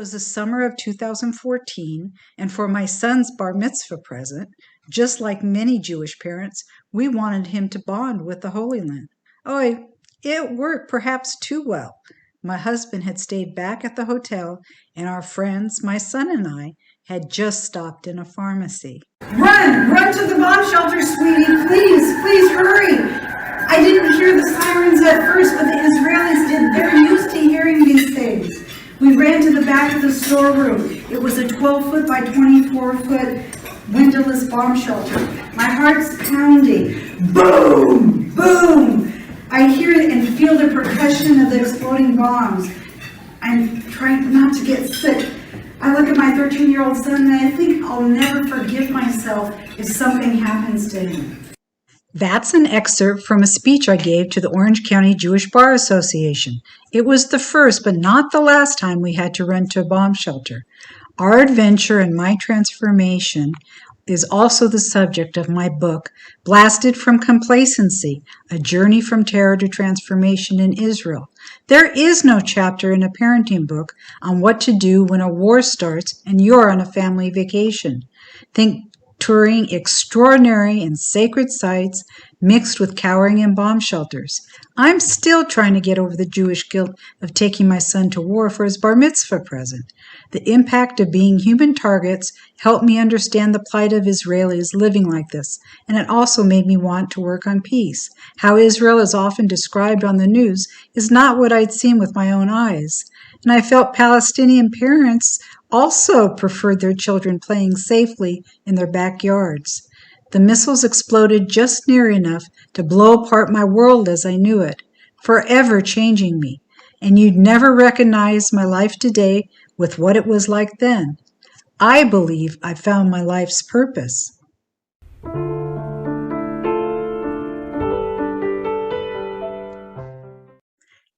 was the summer of 2014, and for my son's bar mitzvah present, just like many Jewish parents, we wanted him to bond with the Holy Land. Oh, it worked perhaps too well. My husband had stayed back at the hotel, and our friends, my son and I, had just stopped in a pharmacy. Run to the bomb shelter, sweetie, please hurry. I didn't hear the sirens at first, but the Israelis did. They're used to hearing these things. We ran to the back of the storeroom. It was a 12-foot by 24-foot windowless bomb shelter. My heart's pounding. Boom! Boom! I hear and feel the percussion of the exploding bombs. I'm trying not to get sick. I look at my 13-year-old son and I think I'll never forgive myself if something happens to him. That's an excerpt from a speech I gave to the Orange County Jewish Bar Association. It was the first, but not the last time we had to run to a bomb shelter. Our adventure and my transformation is also the subject of my book, Blasted from Complacency, A Journey from Terror to Transformation in Israel. There is no chapter in a parenting book on what to do when a war starts and you're on a family vacation. Think touring extraordinary and sacred sites mixed with cowering in bomb shelters. I'm still trying to get over the Jewish guilt of taking my son to war for his bar mitzvah present. The impact of being human targets helped me understand the plight of Israelis living like this, and it also made me want to work on peace. How Israel is often described on the news is not what I'd seen with my own eyes. And I felt Palestinian parents also preferred their children playing safely in their backyards. The missiles exploded just near enough to blow apart my world as I knew it, forever changing me. And you'd never recognize my life today with what it was like then. I believe I found my life's purpose.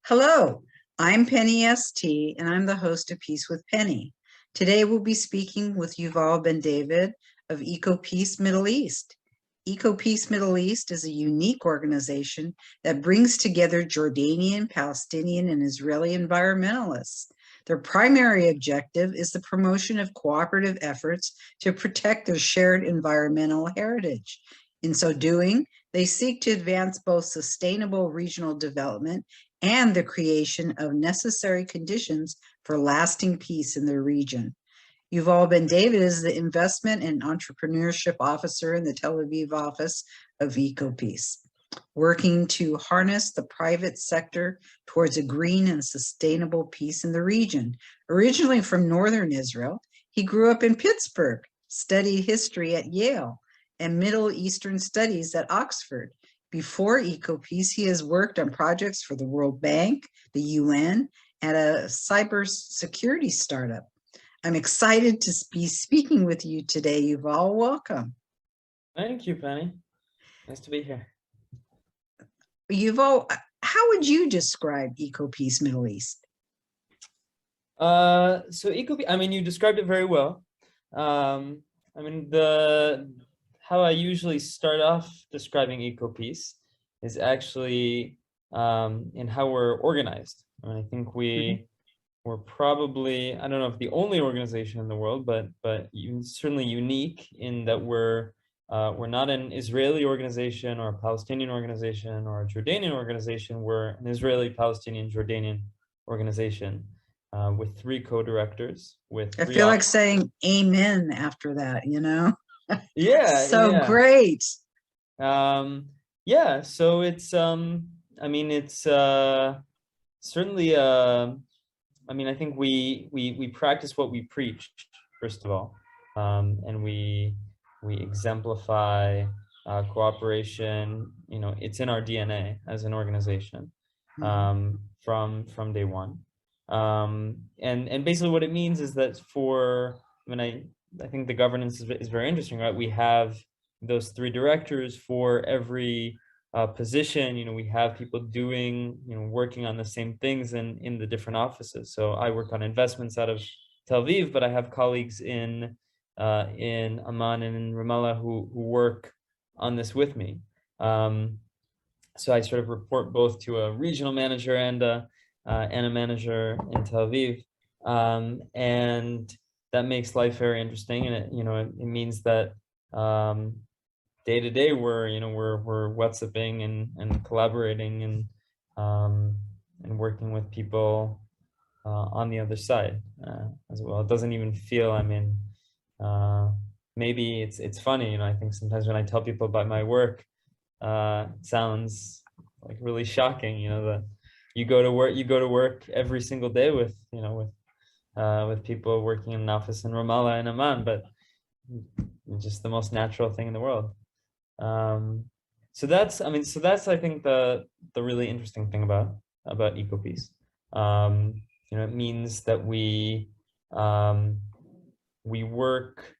Hello, I'm Penny ST, and I'm the host of Peace with Penny. Today we'll be speaking with Yuval Ben David of EcoPeace Middle East. EcoPeace Middle East is a unique organization that brings together Jordanian, Palestinian, and Israeli environmentalists. Their primary objective is the promotion of cooperative efforts to protect their shared environmental heritage. In so doing, they seek to advance both sustainable regional development and the creation of necessary conditions for lasting peace in the region. Yuval Ben David is the Investment and Entrepreneurship Officer in the Tel Aviv office of EcoPeace, working to harness the private sector towards a green and sustainable peace in the region. Originally from northern Israel, he grew up in Pittsburgh, studied history at Yale, and Middle Eastern Studies at Oxford. Before EcoPeace, he has worked on projects for the World Bank, the UN, and a cybersecurity startup. I'm excited to be speaking with you today, Yuval. Welcome. Thank you, Penny. Nice to be here. Yuval, how would you describe EcoPeace Middle East? So EcoPeace, I mean, you described it very well. I mean, how I usually start off describing EcoPeace is actually in how we're organized. I mean, I think we're probably, I don't know if the only organization in the world, but certainly unique in that we're not an Israeli organization or a Palestinian organization or a Jordanian organization. We're an Israeli, Palestinian, Jordanian organization with 3 co-directors. I feel like saying amen after that, you know? Yeah. So great. Yeah, so it's, I mean, it's certainly, I mean, I think we practice what we preach, first of all, and we exemplify cooperation. You know, it's in our DNA as an organization from day one. And basically what it means is that I think the governance is very interesting, right? We have those 3 directors for every position. You know, we have people doing, working on the same things in the different offices. So I work on investments out of Tel Aviv, but I have colleagues in Amman and in Ramallah who work on this with me. So I sort of report both to a regional manager and a manager in Tel Aviv. And that makes life very interesting, and it means that day to day we're WhatsApping and collaborating and working with people on the other side as well. It doesn't even feel, maybe it's funny, I think sometimes when I tell people about my work, it sounds like really shocking, that you go to work every single day with people working in an office in Ramallah and Amman, but just the most natural thing in the world. So that's I think the really interesting thing about EcoPeace. It means that we work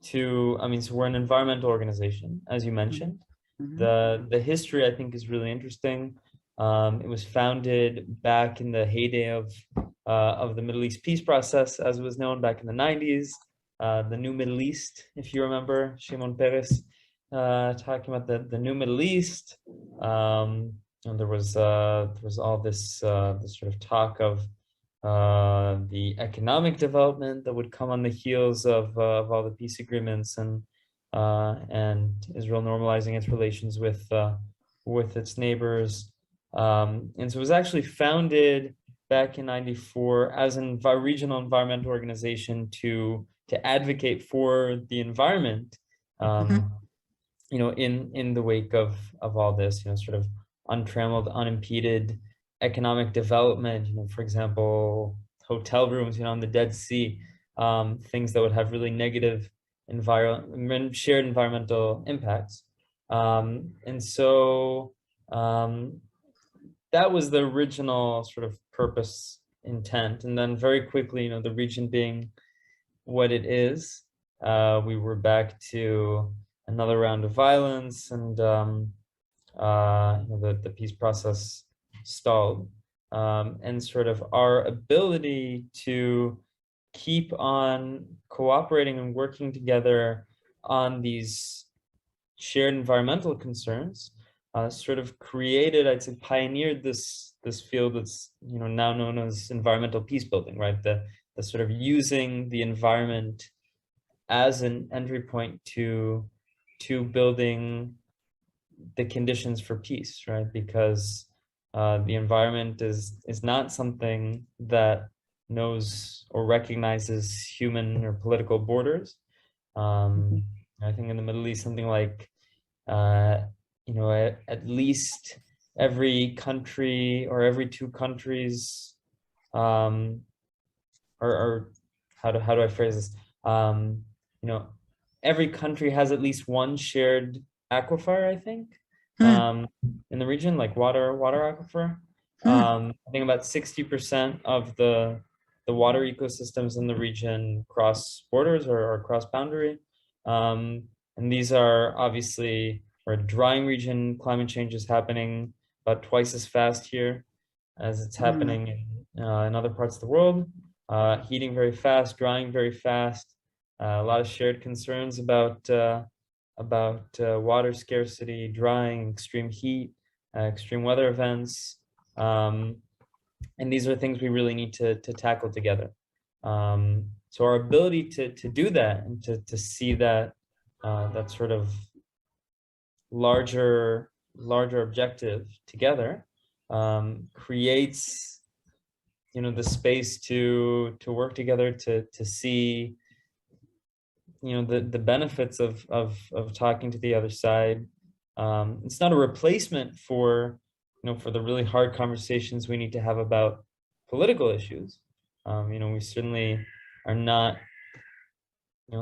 to, so we're an environmental organization, as you mentioned. The history, I think, is really interesting. It was founded back in the heyday of the Middle East peace process, as it was known back in the 90s. The New Middle East, if you remember, Shimon Peres talking about the New Middle East. And there was all this sort of talk of the economic development that would come on the heels of all the peace agreements, and Israel normalizing its relations with its neighbors. And so it was actually founded back in '94 as a regional environmental organization to advocate for the environment, in the wake of all this, sort of untrammeled, unimpeded economic development, for example, hotel rooms, on the Dead Sea, things that would have really negative shared environmental impacts. And so that was the original sort of purpose, intent. And then very quickly, the region being what it is, we were back to another round of violence, and the peace process stalled, and sort of our ability to keep on cooperating and working together on these shared environmental concerns sort of created, I'd say, pioneered this field that's now known as environmental peace building, right? The sort of using the environment as an entry point to building the conditions for peace, right? Because the environment is not something that knows or recognizes human or political borders. I think in the Middle East, something like at least every country or every two countries, or how do I phrase this? Every country has at least one shared aquifer, I think, in the region, like water aquifer. I think about 60% of the water ecosystems in the region cross borders or cross boundary. And these are obviously, for a drying region, climate change is happening about twice as fast here as it's happening in other parts of the world. Heating very fast, drying very fast. A lot of shared concerns about water scarcity, drying, extreme heat, extreme weather events. And these are things we really need to tackle together. So our ability to do that and to see that sort of larger objective together creates the space to work together, to see the benefits of talking to the other side. It's not a replacement for the really hard conversations we need to have about political issues. We certainly are not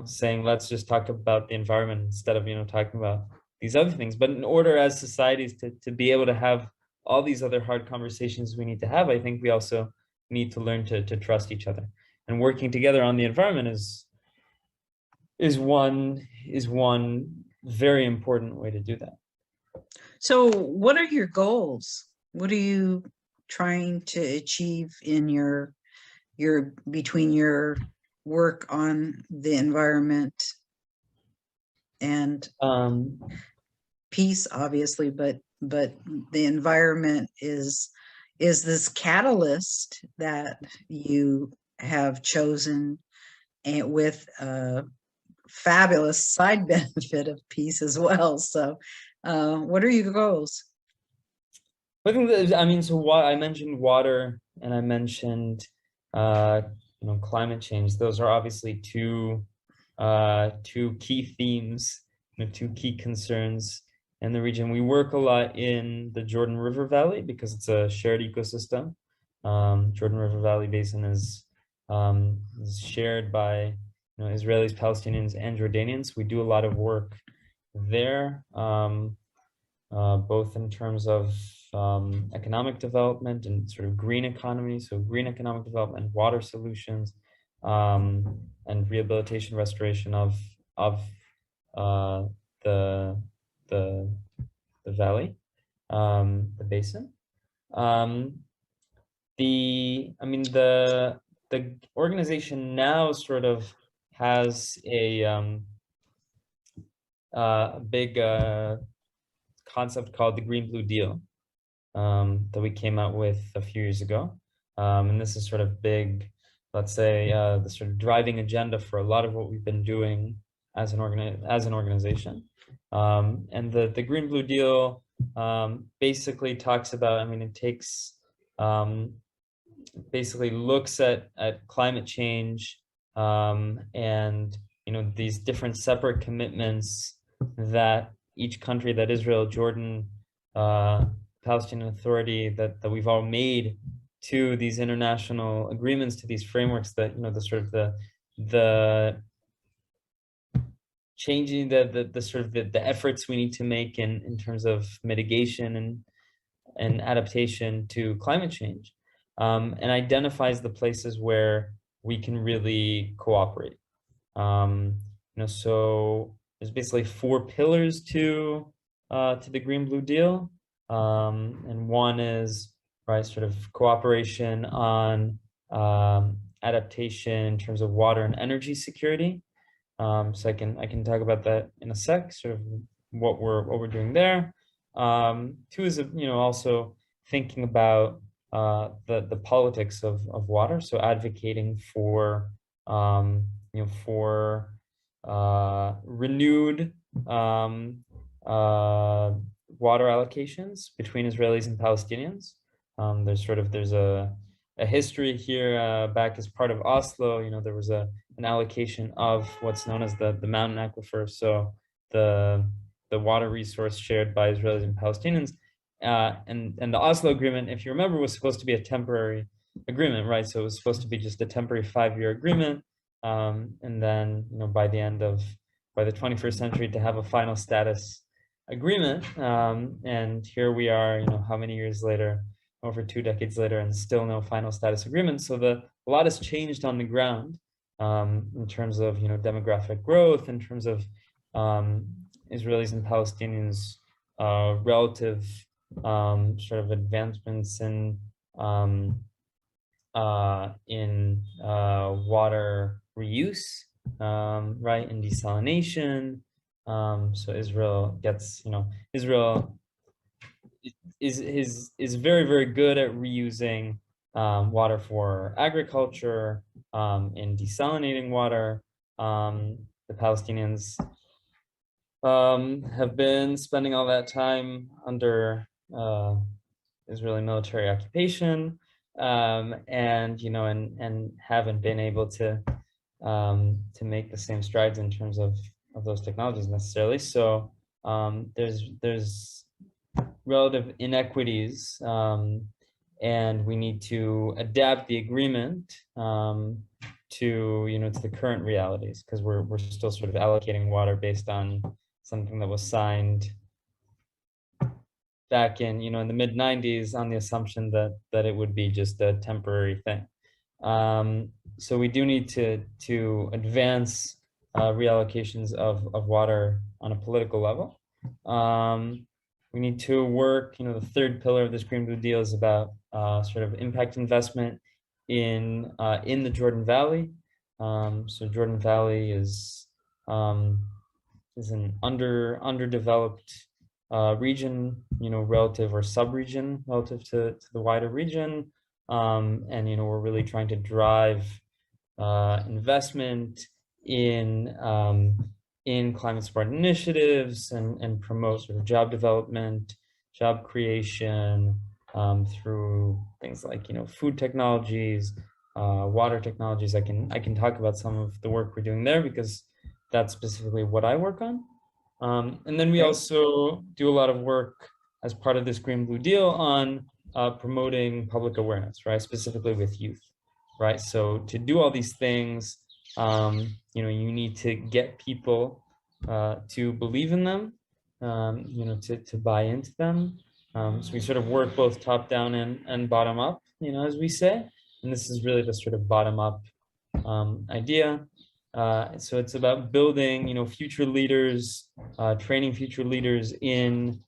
saying let's just talk about the environment instead of talking about these other things. But in order as societies to be able to have all these other hard conversations we need to have, I think we also need to learn to trust each other. And working together on the environment is one very important way to do that. So what are your goals? What are you trying to achieve in your between your work on the environment and peace, obviously, but the environment is this catalyst that you have chosen, and with a fabulous side benefit of peace as well. So, what are your goals? I think that, I mean, so what I mentioned water and I mentioned, climate change. Those are obviously two key themes, two key concerns in the region. We work a lot in the Jordan River Valley because it's a shared ecosystem. Jordan River Valley Basin is shared by Israelis, Palestinians, and Jordanians. We do a lot of work there, both in terms of economic development and sort of green economy, so green economic development, water solutions, and rehabilitation, restoration of the valley, the basin. The organization now sort of has a big concept called the Green Blue Deal that we came out with a few years ago. And this is sort of big, let's say, the sort of driving agenda for a lot of what we've been doing as an organization. And the Green Blue Deal basically talks about, I mean, it takes, basically looks at climate change and, these different separate commitments that each country, that Israel, Jordan, Palestinian Authority, that we've all made to these international agreements, to these frameworks, that the sort of the changing the sort of the efforts we need to make in terms of mitigation and adaptation to climate change, and identifies the places where we can really cooperate. So there's basically 4 pillars to the Green Blue Deal, and one is sort of cooperation on adaptation in terms of water and energy security. So I can talk about that in a sec, sort of what we're doing there. 2 is also thinking about the politics of water, so advocating for renewed water allocations between Israelis and Palestinians. There's a history here back as part of Oslo. There was an allocation of what's known as the mountain aquifer, so the water resource shared by Israelis and Palestinians. And the Oslo Agreement, if you remember, was supposed to be a temporary agreement, right? So it was supposed to be just a temporary 5-year agreement, and then by the 21st century to have a final status agreement. And here we are, how many years later, over 2 decades later, and still no final status agreement. So a lot has changed on the ground in terms of demographic growth, in terms of Israelis and Palestinians' relative sort of advancements in water reuse, right, and desalination. So Israel gets, Israel is very, very good at reusing water for agriculture, in desalinating water. The Palestinians have been spending all that time under Israeli military occupation, and and haven't been able to make the same strides in terms of those technologies necessarily. So there's relative inequities, and we need to adapt the agreement to the current realities, because we're still sort of allocating water based on something that was signed back in in the mid-90s on the assumption that it would be just a temporary thing. So we do need to advance reallocations of water on a political level. We need to work, the 3rd pillar of this Green Blue Deal is about sort of impact investment in the Jordan Valley. So Jordan Valley is an underdeveloped region, relative or sub-region relative to the wider region. And we're really trying to drive investment in climate smart initiatives and promote sort of job development, job creation through things like food technologies, water technologies. I can talk about some of the work we're doing there because that's specifically what I work on. And then we also do a lot of work as part of this Green Blue Deal on promoting public awareness, right? Specifically with youth, right? So to do all these things, you need to get people to believe in them, to buy into them. So we sort of work both top down and bottom up, as we say. And this is really the sort of bottom up idea. So it's about building, future leaders, training future leaders in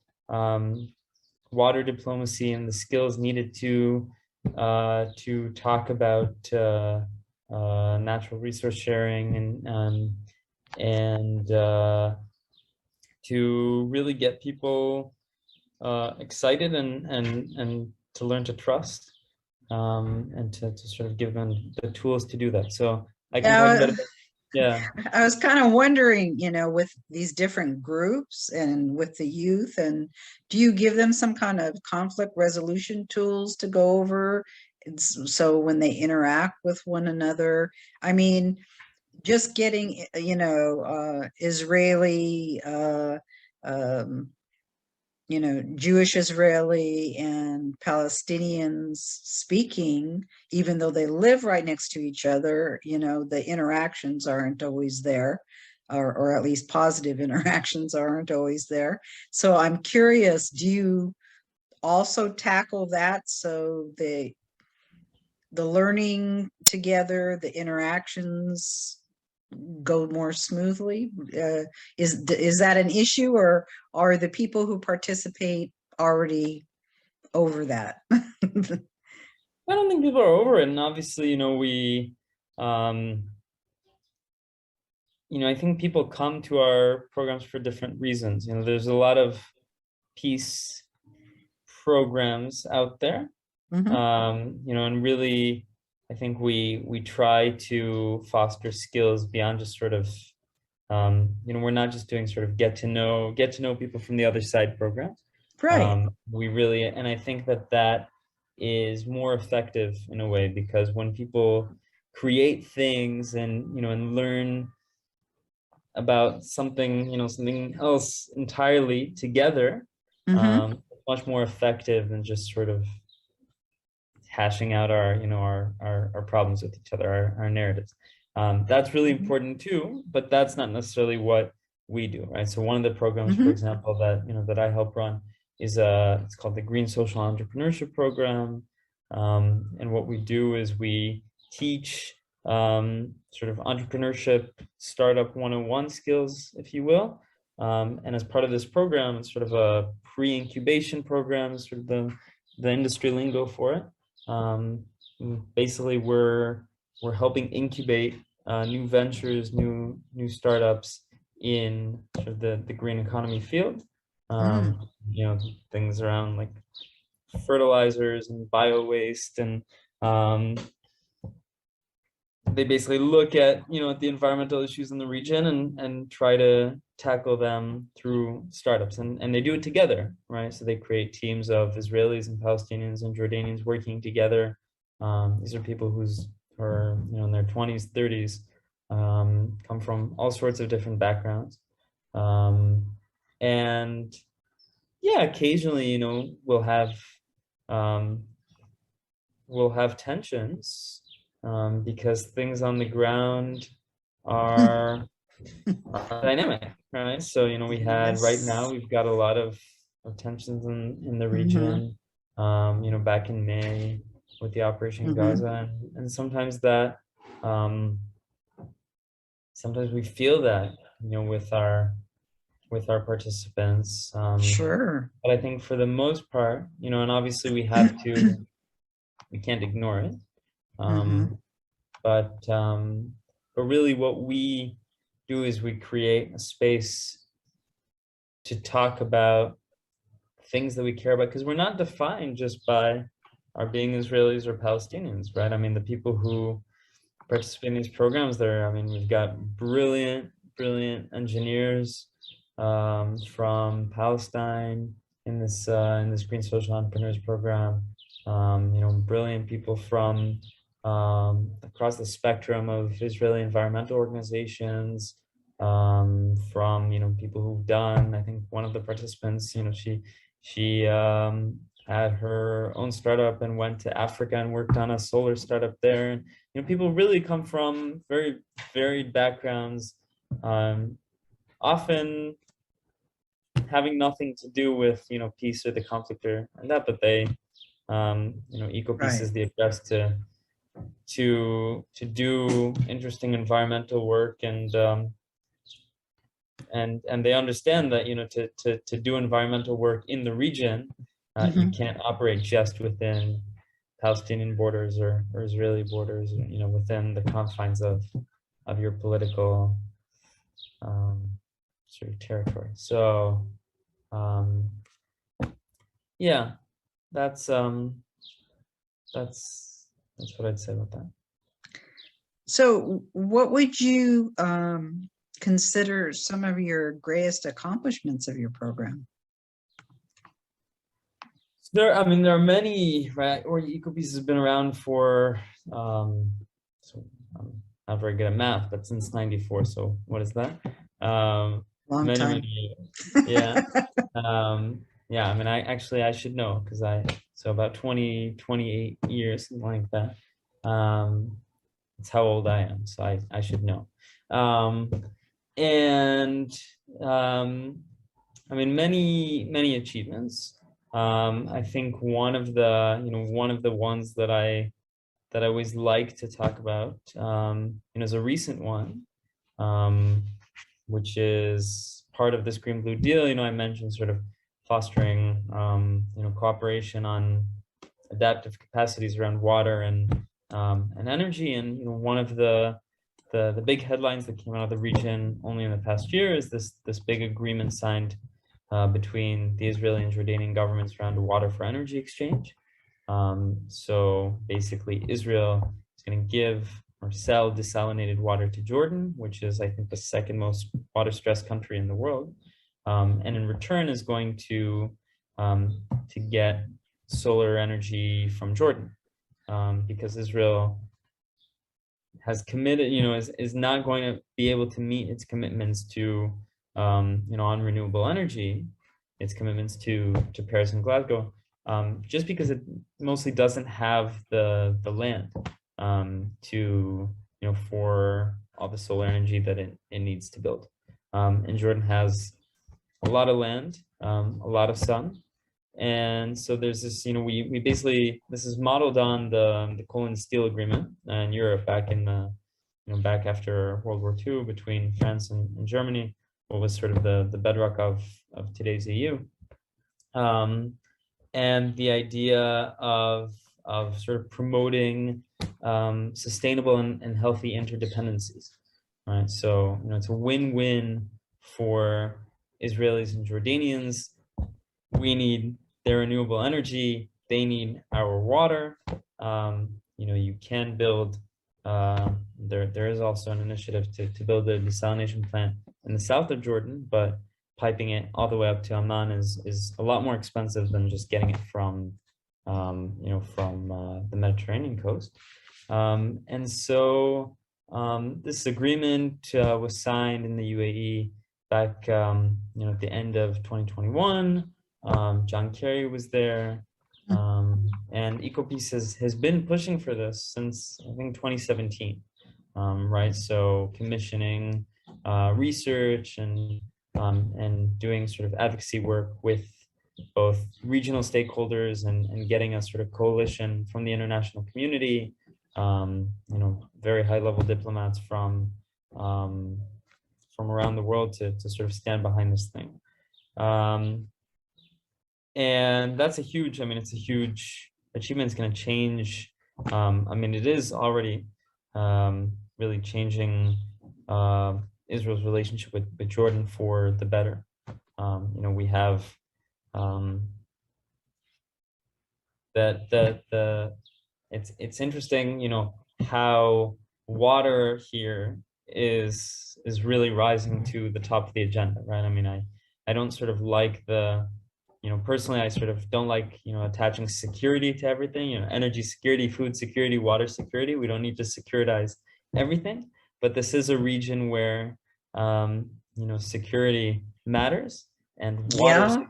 water diplomacy and the skills needed to talk about natural resource sharing and to really get people excited and to learn to trust and to sort of give them the tools to do that. So I can talk about it. Yeah. I was kind of wondering, with these different groups and with the youth, and do you give them some kind of conflict resolution tools to go over? So when they interact with one another, I mean, just getting, Israeli, Jewish Israeli and Palestinians speaking, even though they live right next to each other, the interactions aren't always there, or at least positive interactions aren't always there. So I'm curious, do you also tackle that so the learning together, the interactions go more smoothly? Is that an issue, or are the people who participate already over that? I don't think people are over it, and obviously, we, I think people come to our programs for different reasons. There's a lot of peace programs out there, and really, I think we try to foster skills beyond just sort of, we're not just doing sort of get to know people from the other side programs. Right. We really, and I think that is more effective in a way, because when people create things and, and learn about something, something else entirely together, much more effective than just sort of hashing out our problems with each other, our narratives. That's really important too, but that's not necessarily what we do, right? So one of the programs, for example, that I help run is it's called the Green Social Entrepreneurship Program. And what we do is we teach sort of entrepreneurship, startup 101 skills, if you will. And as part of this program, it's sort of a pre-incubation program, sort of the industry lingo for it. Basically, we're helping incubate new ventures, new startups in sort of the green economy field. Things around like fertilizers and bio waste, and they basically look at at the environmental issues in the region and try to tackle them through startups, and they do it together, right? So they create teams of Israelis and Palestinians and Jordanians working together. These are people who are in their 20s, 30s, come from all sorts of different backgrounds, and yeah, occasionally we'll have tensions because things on the ground are dynamic, right? So we had right now we've got a lot of tensions in the region, back in May with the Operation in Gaza, and sometimes that sometimes we feel that with our participants. Sure. But I think for the most part, and obviously we can't ignore it. But really what we do is we create a space to talk about things that we care about, because we're not defined just by our being Israelis or Palestinians, right? I mean, the people who participate in these programs. I mean, we've got brilliant engineers from Palestine in this Green Social Entrepreneurs Program. Brilliant people from across the spectrum of Israeli environmental organizations, from people who've done. I think one of the participants, she had her own startup and went to Africa and worked on a solar startup there. And people really come from very varied backgrounds, often having nothing to do with peace or the conflict or that, but they EcoPeace is the address to do interesting environmental work, and they understand that to do environmental work in the region, you can't operate just within Palestinian borders or Israeli borders, within the confines of your political sort of territory. So yeah, that's what I'd say about that. So what would you consider some of your greatest accomplishments of your program? There are many, right? Or EcoPeace has been around for, so I'm not very good at math, but since '94. So what is that? Long time. Many years. Yeah. Yeah. I mean, I should know, because so about 28 years, something like that. It's how old I am, so I should know. I mean, many achievements. I think one of the ones that I always like to talk about, is a recent one, which is part of this Green Blue Deal. I mentioned sort of fostering, cooperation on adaptive capacities around water and energy. And one of the big headlines that came out of the region only in the past year is this big agreement signed between the Israeli and Jordanian governments around a water for energy exchange. So basically, Israel is going to give or sell desalinated water to Jordan, which is, I think, the second most water-stressed country in the world, and in return is going to get solar energy from Jordan, because Israel has committed, is not going to be able to meet its commitments to, on renewable energy, its commitments to Paris and Glasgow, just because it mostly doesn't have the land to, for all the solar energy that it needs to build. And Jordan has a lot of land, a lot of sun. And so there's this, we basically, this is modeled on the coal and steel agreement in Europe back in back after World War II between France and Germany, what was sort of the bedrock of today's EU. And the idea of sort of promoting sustainable and healthy interdependencies, right? So, it's a win-win for Israelis and Jordanians. We need their renewable energy, they need our water. You can build, there is also an initiative to build a desalination plant in the south of Jordan, but piping it all the way up to Amman is a lot more expensive than just getting it from the Mediterranean coast. And so this agreement was signed in the UAE back at the end of 2021. John Kerry was there, and EcoPeace has been pushing for this since, I think, 2017, right? So commissioning research and doing sort of advocacy work with both regional stakeholders and getting a sort of coalition from the international community, very high-level diplomats from around the world to sort of stand behind this thing. And that's a huge, it's a huge achievement. It's going to change, it is already really changing Israel's relationship with Jordan for the better. We have it's interesting, how water here is really rising to the top of the agenda, right? I mean, I don't sort of like the, personally, I sort of don't like, attaching security to everything, energy security, food security, water security. We don't need to securitize everything, but this is a region where, security matters, and water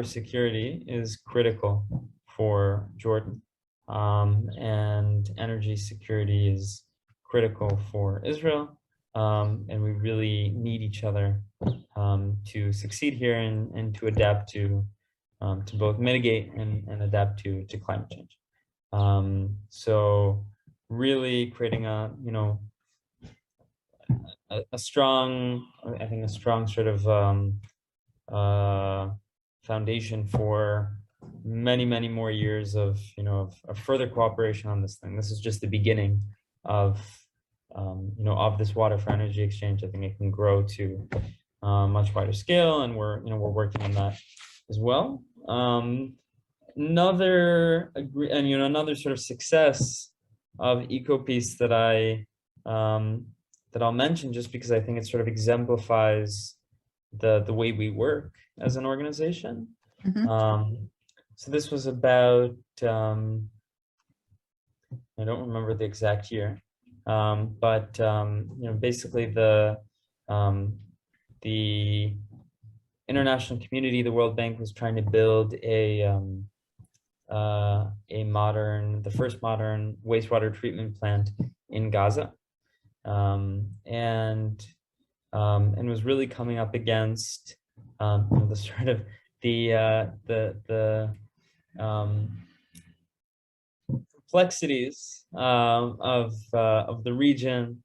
security is critical for Jordan. And energy security is critical for Israel. And we really need each other to succeed here and to adapt to both mitigate and adapt to climate change. So really creating a strong, I think a strong sort of foundation for many more years of further cooperation on this thing. This is just the beginning of of this water for energy exchange. I think it can grow to much wider scale, and we're working on that as well. Another sort of success of EcoPeace that I'll mention, just because I think it sort of exemplifies the way we work as an organization. So this was about, I don't remember the exact year, but basically the international community, the World Bank, was trying to build the first modern wastewater treatment plant in Gaza, and was really coming up against the sort of the complexities of the region.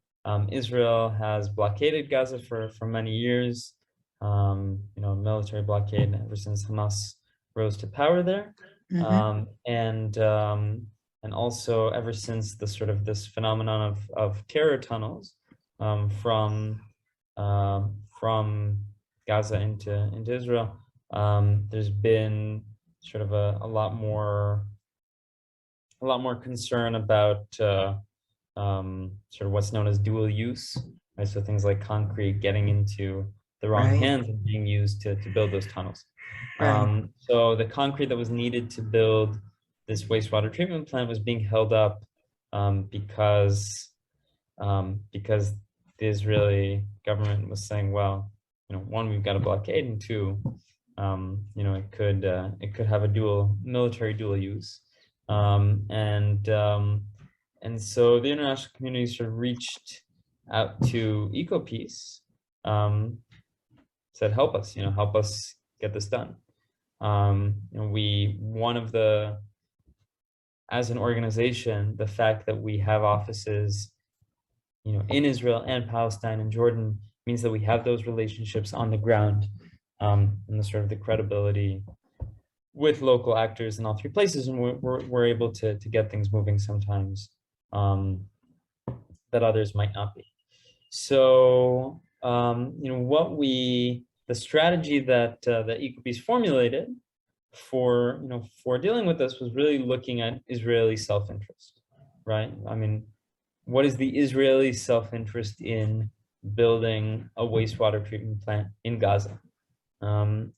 Israel has blockaded Gaza for many years, military blockade ever since Hamas rose to power there, and also ever since the sort of this phenomenon of terror tunnels from Gaza into Israel. There's been sort of a lot more concern about sort of what's known as dual use, right? So things like concrete getting into the wrong hands and being used to build those tunnels. So the concrete that was needed to build this wastewater treatment plant was being held up because the Israeli government was saying, well, one, we've got a blockade, and two, it could have a military dual use. And so the international community sort of reached out to EcoPeace, said, help us get this done. As an organization, the fact that we have offices, in Israel and Palestine and Jordan means that we have those relationships on the ground, and the sort of the credibility with local actors in all three places, and we're able to get things moving sometimes that others might not be. So the strategy that EcoPeace formulated for dealing with this was really looking at Israeli self-interest, right? I mean, what is the Israeli self-interest in building a wastewater treatment plant in Gaza? And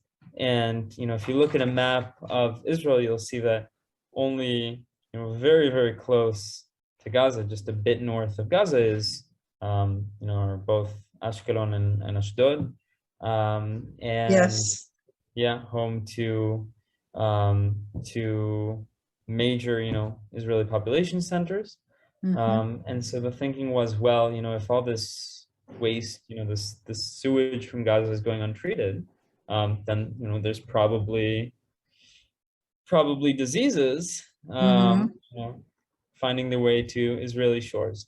if you look at a map of Israel, you'll see that only very close to Gaza, just a bit north of Gaza, is are both Ashkelon and Ashdod, and Yes. home to major Israeli population centers. And so the thinking was, well, if all this waste, this sewage from Gaza is going untreated, then there's probably diseases finding their way to Israeli shores.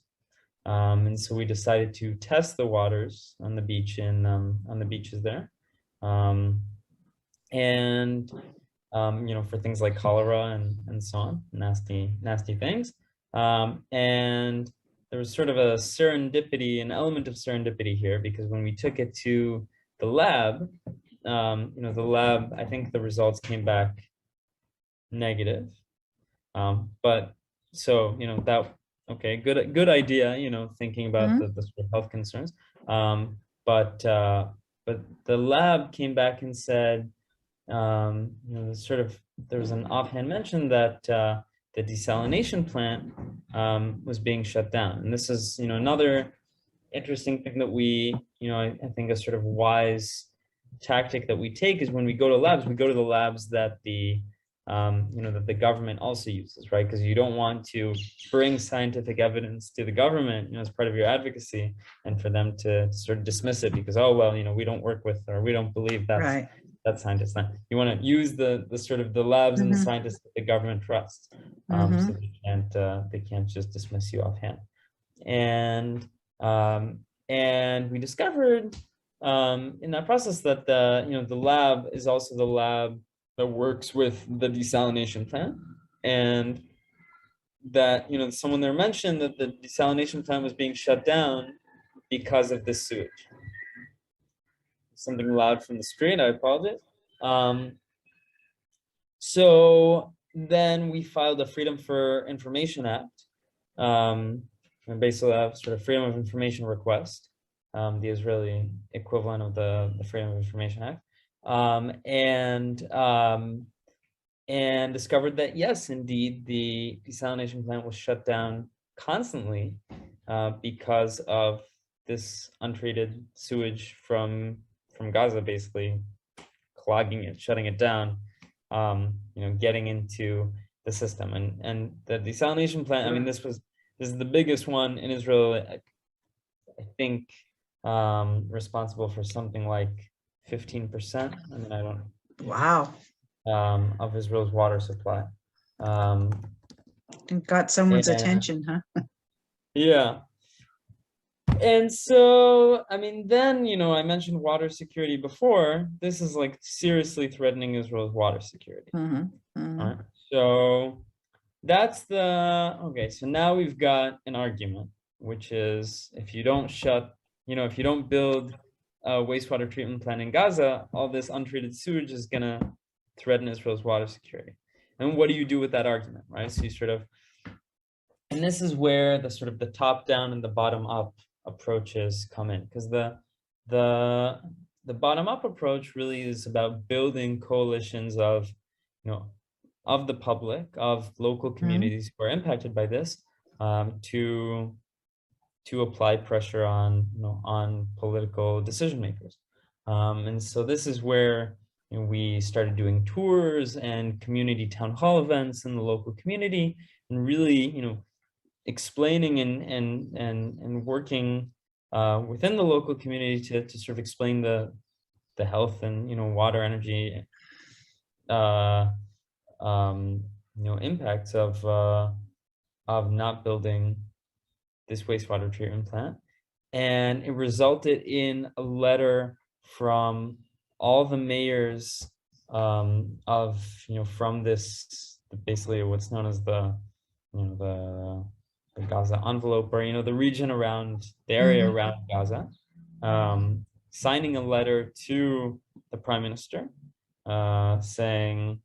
And so we decided to test the waters on the beach on the beaches there, and for things like cholera and so on, nasty things. And there was sort of an element of serendipity here, because when we took it to the lab, I think the results came back negative. But so, okay, good idea, thinking about Mhm. the sort of health concerns. But the lab came back and said, there was an offhand mention that the desalination plant was being shut down. And this is, another interesting thing that I think a sort of wise tactic that we take is when we go to labs, we go to the labs that that the government also uses, right? Because you don't want to bring scientific evidence to the government, as part of your advocacy, and for them to sort of dismiss it because, oh, well, we don't work with, or we don't believe Right. that scientist. You want to use the sort of the labs and the Mhm. scientists that the government trusts, so Mhm. they can't just dismiss you offhand. And and we discovered in that process that the lab is also the lab that works with the desalination plant, and that someone there mentioned that the desalination plant was being shut down because of this sewage. Something loud from the street, I apologize. So then we filed a Freedom for Information Act, and basically a sort of Freedom of Information request, the Israeli equivalent of the Freedom of Information Act, and discovered that yes, indeed, the desalination plant was shut down constantly because of this untreated sewage from Gaza, basically clogging it, shutting it down, getting into the system. And the desalination plant, I mean, this is the biggest one in Israel, I think, responsible for something like 15%. I mean, I don't Wow. of Israel's water supply. And got someone's And attention, huh? yeah. And so, I mean, then, I mentioned water security before. This is like seriously threatening Israel's water security. Mhm. All Mhm. right. So that's okay. So now we've got an argument, which is if you don't build a wastewater treatment plant in Gaza, all this untreated sewage is going to threaten Israel's water security. And what do you do with that argument, right? So and this is where the sort of the top down and the bottom up approaches come in, because the bottom up approach really is about building coalitions of of the public, of local communities who are impacted by this, to apply pressure on on political decision makers. And so this is where we started doing tours and community town hall events in the local community, and really explaining and working within the local community to sort of explain the health and water energy impacts of not building this wastewater treatment plant. And it resulted in a letter from all the mayors of from this, basically what's known as the the Gaza envelope, or the region around the area around Gaza, signing a letter to the prime minister, saying,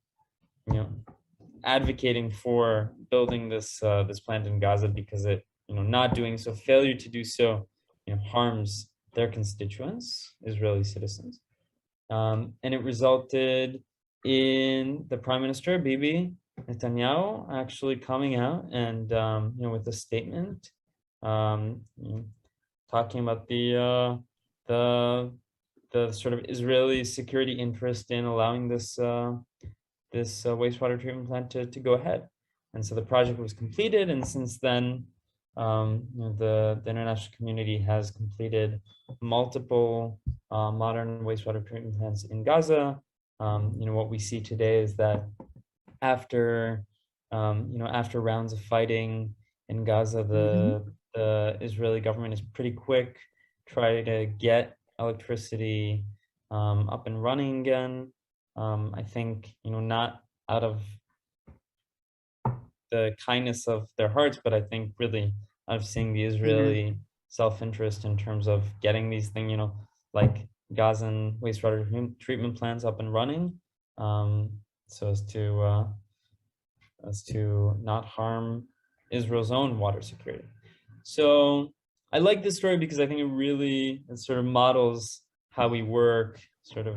advocating for building this this plant in Gaza, because it, not doing so, failure to do so, harms their constituents, Israeli citizens. And it resulted in the prime minister, Bibi Netanyahu, actually coming out and with a statement, talking about the sort of Israeli security interest in allowing this wastewater treatment plant to go ahead. And so the project was completed, and since then, the international community has completed multiple modern wastewater treatment plants in Gaza. What we see today is that after after rounds of fighting in Gaza, the Israeli government is pretty quick try to get electricity up and running again. I think not out of the kindness of their hearts, but I think really out of seeing the Israeli self-interest in terms of getting these things, like Gazan wastewater treatment plants up and running, so as to not harm Israel's own water security. So I like this story because I think it sort of models how we work sort of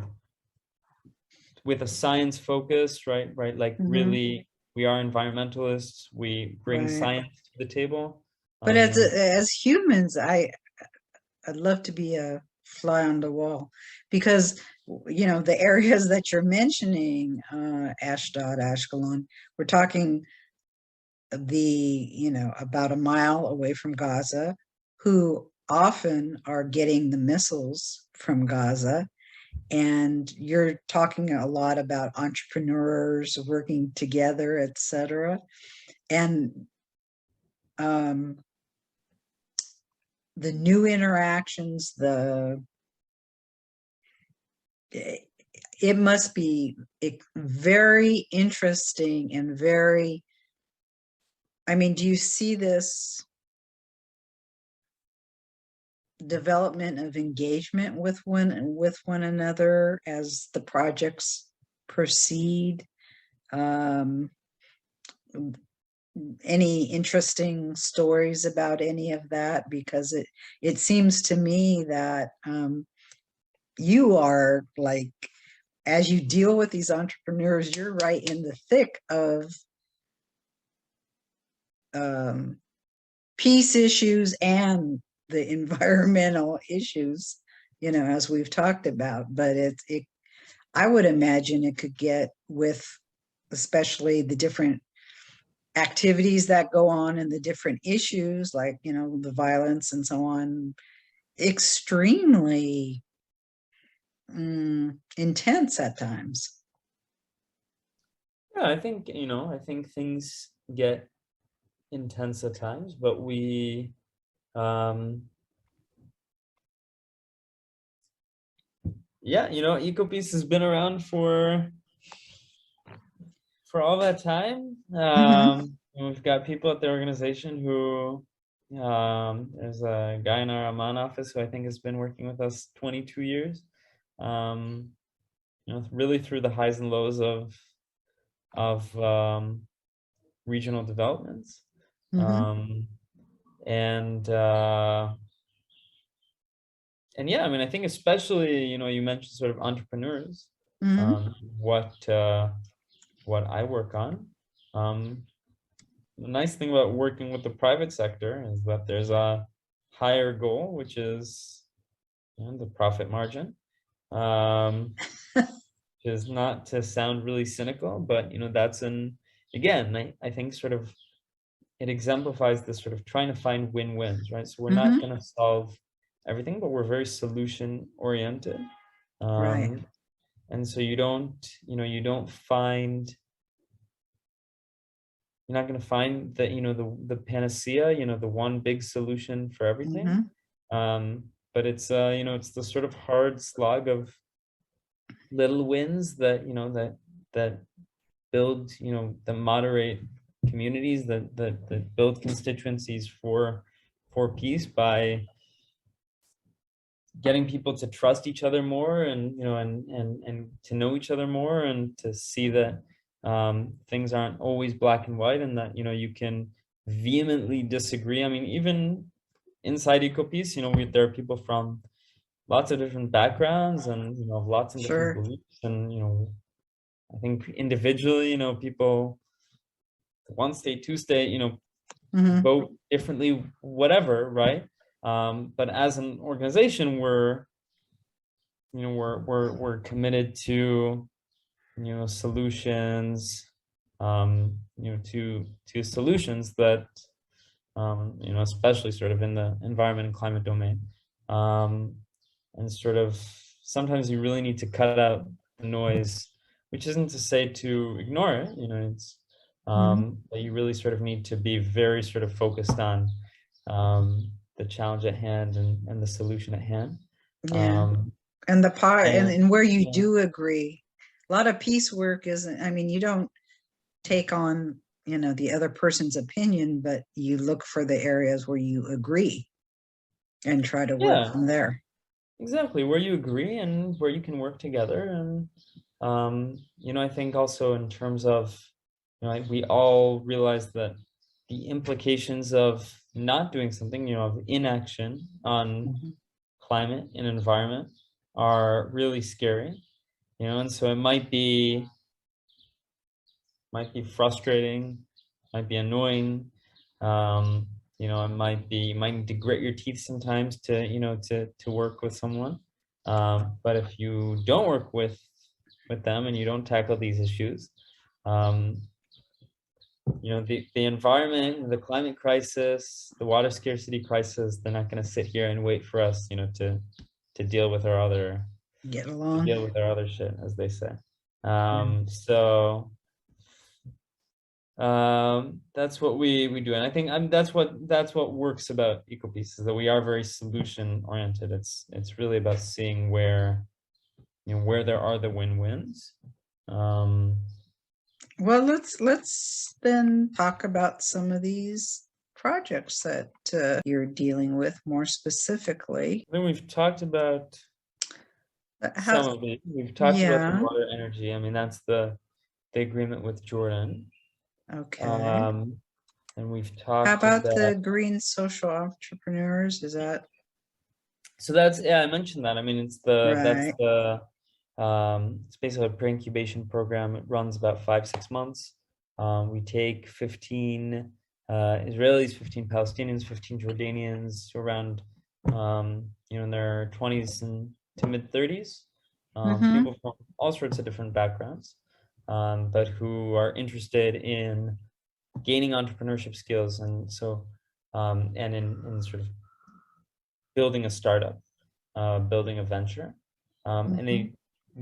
with a science focus, right? Like really, we are environmentalists. We bring science to the table. But as humans, I'd love to be a fly on the wall, because the areas that you're mentioning, Ashdod, Ashkelon, we're talking about a mile away from Gaza, who often are getting the missiles from Gaza. And you're talking a lot about entrepreneurs working together, etc. And the new interactions, it must be very interesting and very, do you see this development of engagement with one another as the projects proceed? Any interesting stories about any of that? Because it seems to me that you are, like, as you deal with these entrepreneurs, you're right in the thick of peace issues and the environmental issues, as we've talked about. But I would imagine it could get, with especially the different activities that go on and the different issues, like, the violence and so on, extremely intense at times. Yeah, I think things get intense at times, but we EcoPeace has been around for all that time. We've got people at the organization who there's a guy in our Amman office who I think has been working with us 22 years. Really through the highs and lows of regional developments. And yeah, I think especially, you mentioned sort of entrepreneurs, what I work on. The nice thing about working with the private sector is that there's a higher goal, which is the profit margin. Is not to sound really cynical, but that's again, I think sort of it exemplifies this sort of trying to find win-wins, right? So we're not going to solve everything, but we're very solution oriented. Right. And so you're not going to find the panacea, the one big solution for everything. But it's it's the sort of hard slog of little wins that that build that moderate communities, that build constituencies for peace by getting people to trust each other more, and and to know each other more, and to see that things aren't always black and white, and that you can vehemently disagree. Even inside EcoPeace, there are people from lots of different backgrounds and lots of different beliefs, and I think individually, people, one state, two state, vote differently, whatever, right? But as an organization, we're committed to solutions, to solutions that especially sort of in the environment and climate domain. And sort of sometimes you really need to cut out the noise, which isn't to say to ignore it, it's but you really sort of need to be very sort of focused on the challenge at hand and the solution at hand. And the part and where you do agree. A lot of peace work isn't, you don't take on the other person's opinion, but you look for the areas where you agree and try to work from there. Exactly, where you agree and where you can work together. And I think also in terms of we all realize that the implications of not doing something, of inaction on climate and environment are really scary, and so it might be frustrating, might be annoying. It might be, you might need to grit your teeth sometimes to work with someone. But if you don't work with them and you don't tackle these issues, the environment, the climate crisis, the water scarcity crisis, they're not going to sit here and wait for us, to deal with our other shit, as they say. So that's what we do, and I think that's what works about EcoPeace, is that we are very solution oriented. It's really about seeing where there are the win-wins. Well, let's then talk about some of these projects that you're dealing with more specifically. Then we've talked about some of it. We've talked about the water energy. I mean, that's the agreement with Jordan. Okay. And we've talked How about the green social entrepreneurs? Is that? So that's, I mentioned that. I mean, it's it's basically a pre-incubation program. It runs about 5-6 months. We take 15 Israelis, 15 Palestinians, 15 Jordanians, around in their 20s and to mid 30s, people from all sorts of different backgrounds, but who are interested in gaining entrepreneurship skills, and so and in sort of building a startup, building a venture, and they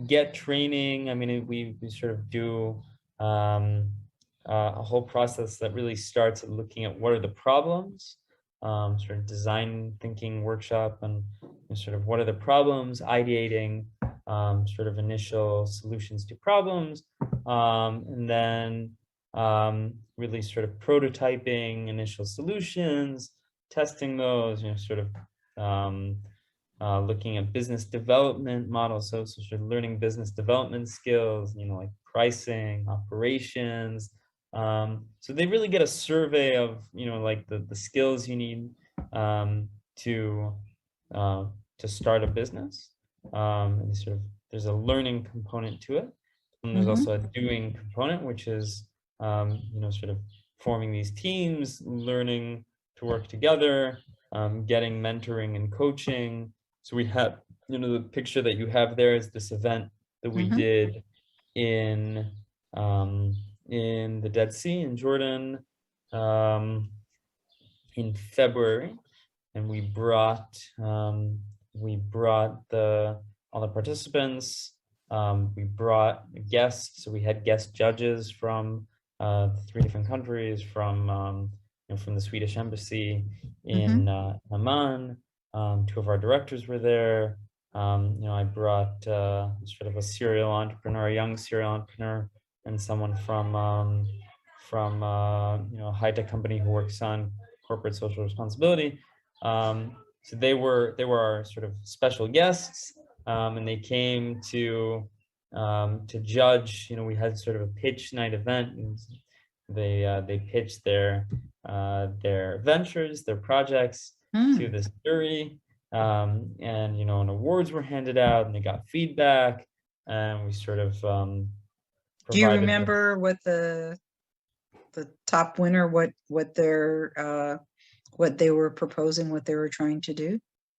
get training. I mean, we sort of do a whole process that really starts at looking at what are the problems, sort of design thinking workshop, and sort of what are the problems, ideating sort of initial solutions to problems, and then really sort of prototyping initial solutions, testing those, sort of looking at business development models, so sort of learning business development skills, like pricing, operations. So they really get a survey of, like the skills you need to start a business. And sort of there's a learning component to it, and there's also a doing component, which is sort of forming these teams, learning to work together, getting mentoring and coaching. So we have, the picture that you have there is this event that we did in the Dead Sea in Jordan in February, and we brought all the participants. We brought guests, so we had guest judges from 3 different countries, from the Swedish embassy in Amman. 2 of our directors were there. I brought sort of a young serial entrepreneur, and someone from a high-tech company who works on corporate social responsibility. So they were our sort of special guests, and they came to judge. We had sort of a pitch night event, and they pitched their ventures, their projects to this jury, and and awards were handed out, and they got feedback, and we sort of do you remember what the top winner, what they were proposing, what they were trying to do?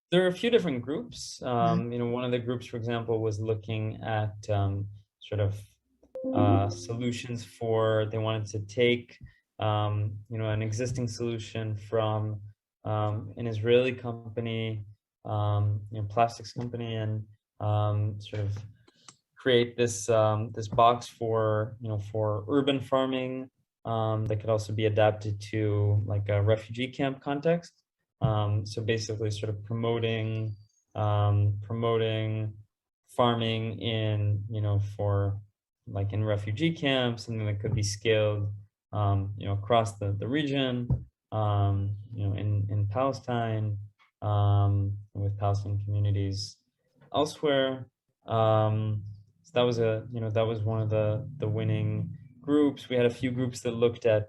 There are a few different groups. One of the groups, for example, was looking at sort of solutions they wanted to take an existing solution from an Israeli company, plastics company, and sort of create this box for urban farming that could also be adapted to like a refugee camp context. So basically, sort of promoting farming in for like in refugee camps, something that could be scaled across the region, in Palestine, with Palestinian communities elsewhere. So that was one of the winning groups. We had a few groups that looked at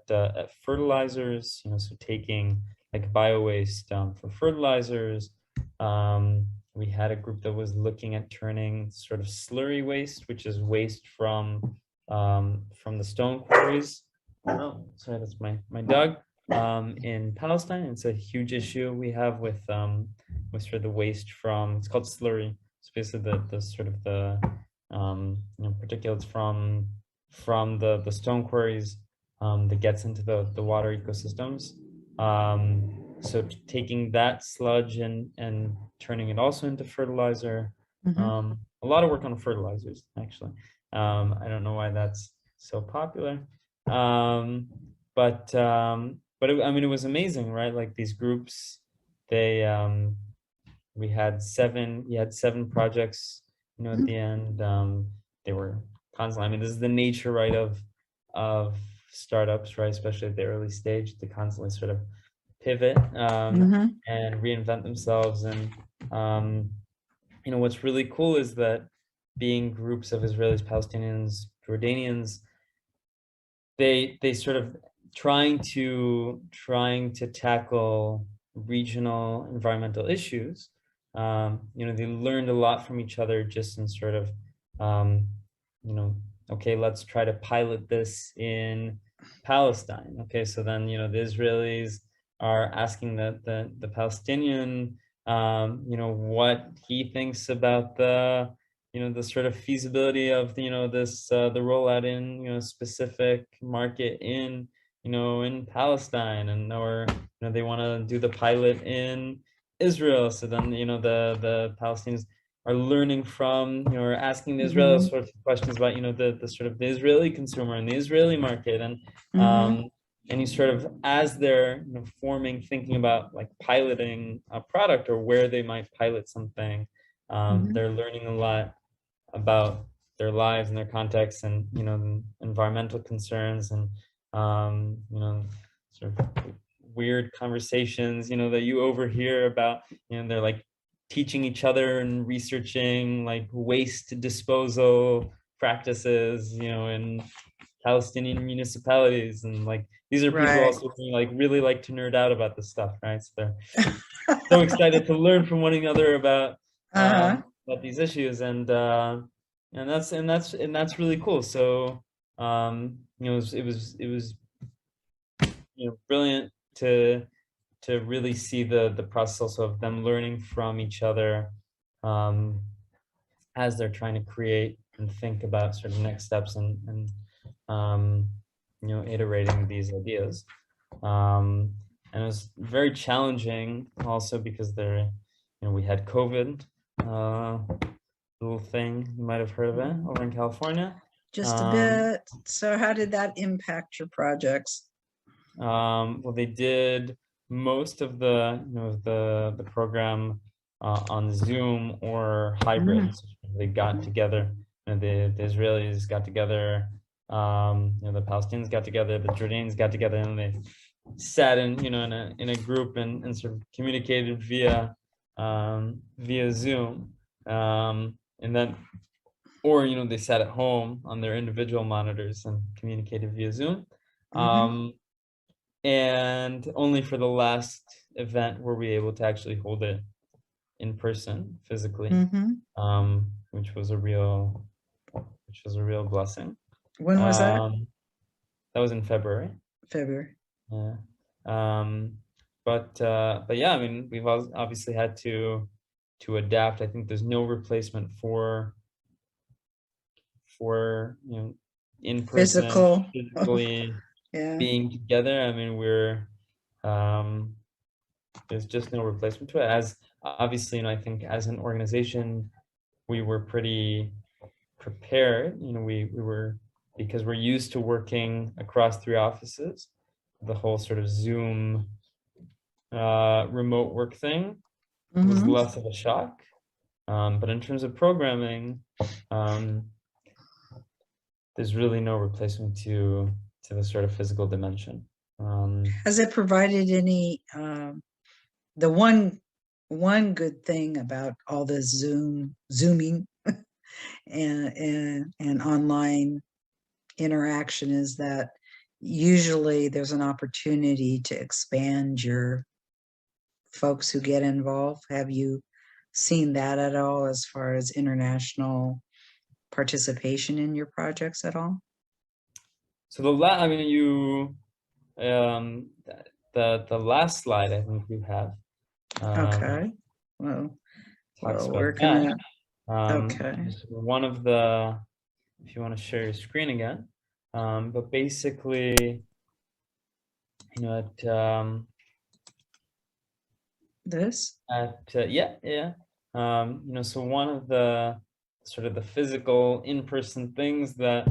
fertilizers, so taking like bio-waste for fertilizers. We had a group that was looking at turning sort of slurry waste, which is waste from the stone quarries. Oh, sorry, that's my dog. In Palestine, it's a huge issue we have with sort of the waste from, it's called slurry. It's basically the sort of the particulates from the stone quarries that gets into the water ecosystems. So taking that sludge and turning it also into fertilizer. A lot of work on fertilizers, actually. I don't know why that's so popular. But I mean, it was amazing, right? Like these groups, we had seven projects, at the end. They were constantly, I mean, this is the nature, right, of startups, right? Especially at the early stage, to constantly sort of pivot and reinvent themselves. And what's really cool is that being groups of Israelis, Palestinians, Jordanians, they sort of trying to tackle regional environmental issues. They learned a lot from each other, just in sort of okay, let's try to pilot this in Palestine. Okay, so then the Israelis are asking the Palestinian what he thinks about the sort of feasibility of this the rollout in specific market in in Palestine, and or they want to do the pilot in Israel. So then the Palestinians are learning from or asking the Israelis sorts of questions about the sort of the Israeli consumer and the Israeli market, and you sort of, as they're forming, thinking about like piloting a product or where they might pilot something, they're learning a lot about their lives and their context, and environmental concerns, and sort of weird conversations that you overhear about. They're like teaching each other and researching like waste disposal practices in Palestinian municipalities, and like these are people also who like really like to nerd out about this stuff, right? So they're so excited to learn from one another about these issues, and that's really cool. So it was brilliant to really see the process also of them learning from each other as they're trying to create and think about sort of next steps, and iterating these ideas. And it was very challenging also because we had COVID, little thing, you might have heard of it, over in California. Just a bit. So how did that impact your projects? Well, they did most of the the program on Zoom or hybrid. So they got together, the Israelis got together, the Palestinians got together, the Jordanians got together, and they sat in in a group and sort of communicated via Zoom, and then, or they sat at home on their individual monitors and communicated via Zoom. And only for the last event were we able to actually hold it in person, physically, which was a real blessing. When was that? That was in February. Yeah. But yeah, I mean, we've obviously had to adapt. I think there's no replacement for in person, physically being together. I mean, there's just no replacement to it. As obviously, I think as an organization, we were pretty prepared. We were, because we're used to working across 3 offices. The whole sort of Zoom remote work thing was less of a shock. But in terms of programming, there's really no replacement to the sort of physical dimension. Has it provided any, the one good thing about all this zooming and online interaction is that usually there's an opportunity to expand your folks who get involved. Have you seen that at all as far as international participation in your projects at all? So I mean, the last slide I think you have Okay. Well, talks we're about that. gonna. Okay. One of the, if you want to share your screen again, but basically, you know, This. yeah, you know, so one of the sort of the physical in-person things that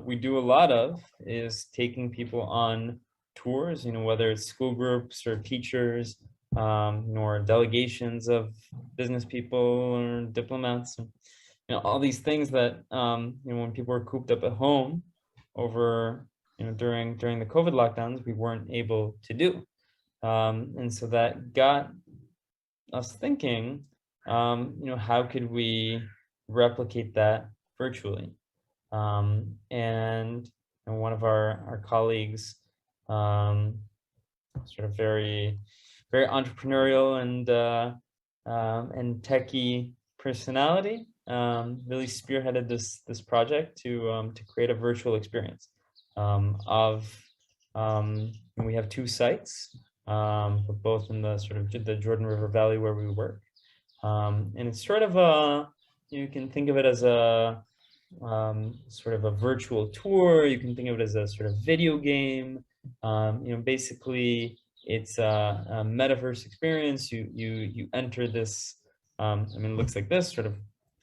we do a lot of is taking people on tours, you know, whether it's school groups or teachers, or delegations of business people or diplomats, and, you know, all these things that, you know, when people were cooped up at home over, you know, during the COVID lockdowns, we weren't able to do. And so that got us thinking, you know, how could we replicate that virtually? And you know, one of our colleagues, sort of very entrepreneurial and techie personality, really spearheaded this project to create a virtual experience and we have 2 sites, but both in the sort of the Jordan River Valley where we work, and it's sort of you can think of it as a sort of a virtual tour. You can think of it as a sort of video game. You know, basically it's a metaverse experience. You enter this, I mean, it looks like this, sort of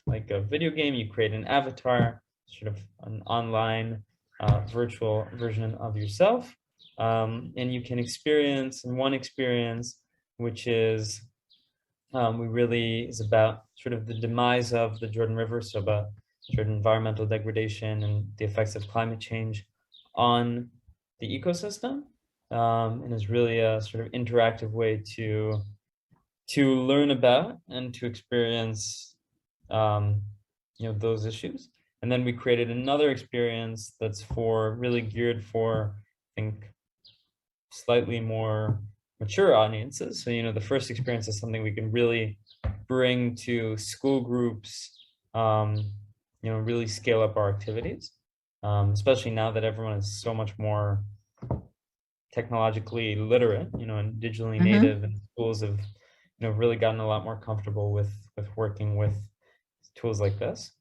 like a video game. You create an avatar, sort of an online virtual version of yourself, and you can experience, and one experience which is we really is about sort of the demise of the Jordan River, so about sort of environmental degradation and the effects of climate change on the ecosystem, and is really a sort of interactive way to learn about and to experience, you know, those issues. And then we created another experience that's really geared for, I think, slightly more mature audiences. So, you know, the first experience is something we can really bring to school groups, you know, really scale up our activities, especially now that everyone is so much more technologically literate, you know, and digitally native, and schools have, you know, really gotten a lot more comfortable with working with tools like this.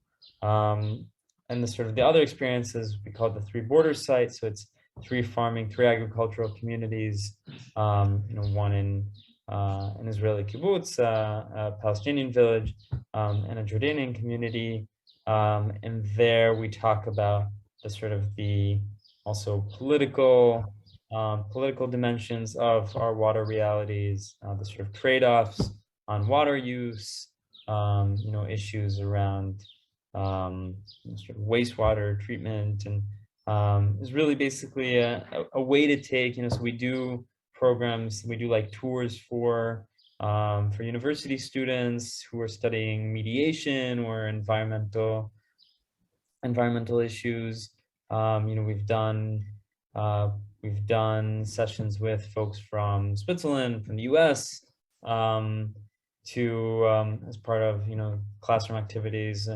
And the sort of the other experiences we call it the 3 borders site. So it's 3 agricultural communities, you know, one in an Israeli kibbutz, a Palestinian village, and a Jordanian community. And there we talk about the sort of the also political dimensions of our water realities, the sort of trade-offs on water use, you know, issues around sort of wastewater treatment, and is really basically a way to take, you know, so we do programs, we do like tours for university students who are studying mediation or environmental issues. You know, we've done sessions with folks from Switzerland, from the US, to as part of, you know, classroom activities,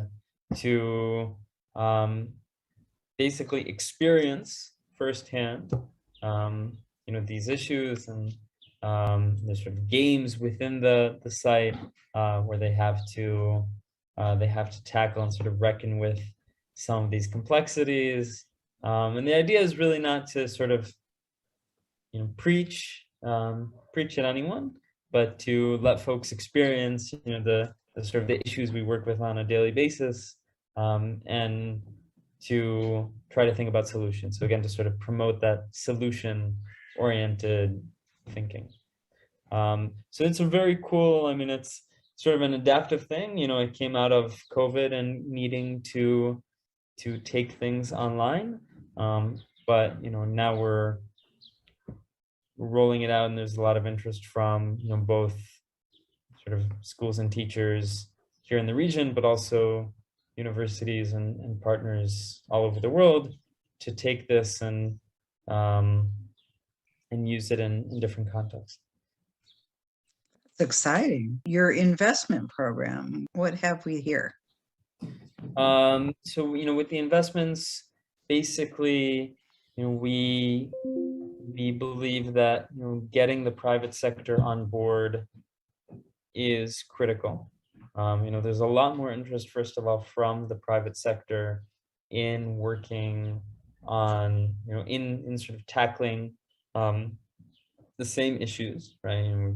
to basically experience firsthand, you know, these issues, and there's sort of games within the site where they have to tackle and sort of reckon with some of these complexities. And the idea is really not to sort of, you know, preach at anyone, but to let folks experience, you know, the sort of the issues we work with on a daily basis, and to try to think about solutions. So again, to sort of promote that solution-oriented thinking. So it's a very cool, I mean, it's sort of an adaptive thing. You know, it came out of COVID and needing to take things online. But, you know, now we're rolling it out, and there's a lot of interest from, you know, both sort of schools and teachers here in the region, but also universities and partners all over the world, take this and use it in different contexts. It's exciting. Your investment program, what have we here? So, with the investments, basically, we believe that, getting the private sector on board is critical. There's a lot more interest, first of all, from the private sector in working on, in sort of tackling the same issues, right?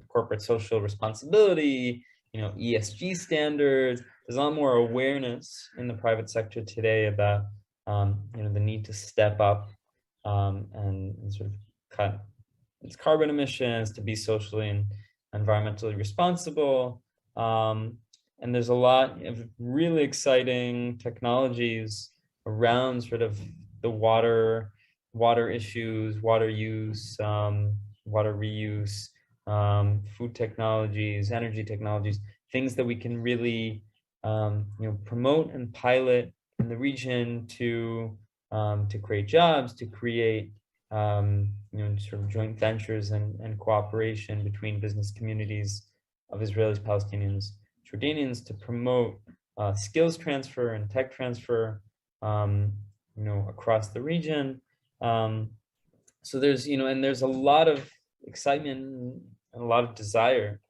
Corporate social responsibility, ESG standards. There's a lot more awareness in the private sector today about, the need to step up and sort of cut its carbon emissions, to be socially and environmentally responsible. And there's a lot of really exciting technologies around sort of the water issues, water use, water reuse, food technologies, energy technologies, things that we can really promote and pilot in the region to create jobs, to create sort of joint ventures and cooperation between business communities of Israelis, Palestinians, Jordanians, to promote skills transfer and tech transfer, across the region. So there's, and there's a lot of excitement and a lot of desire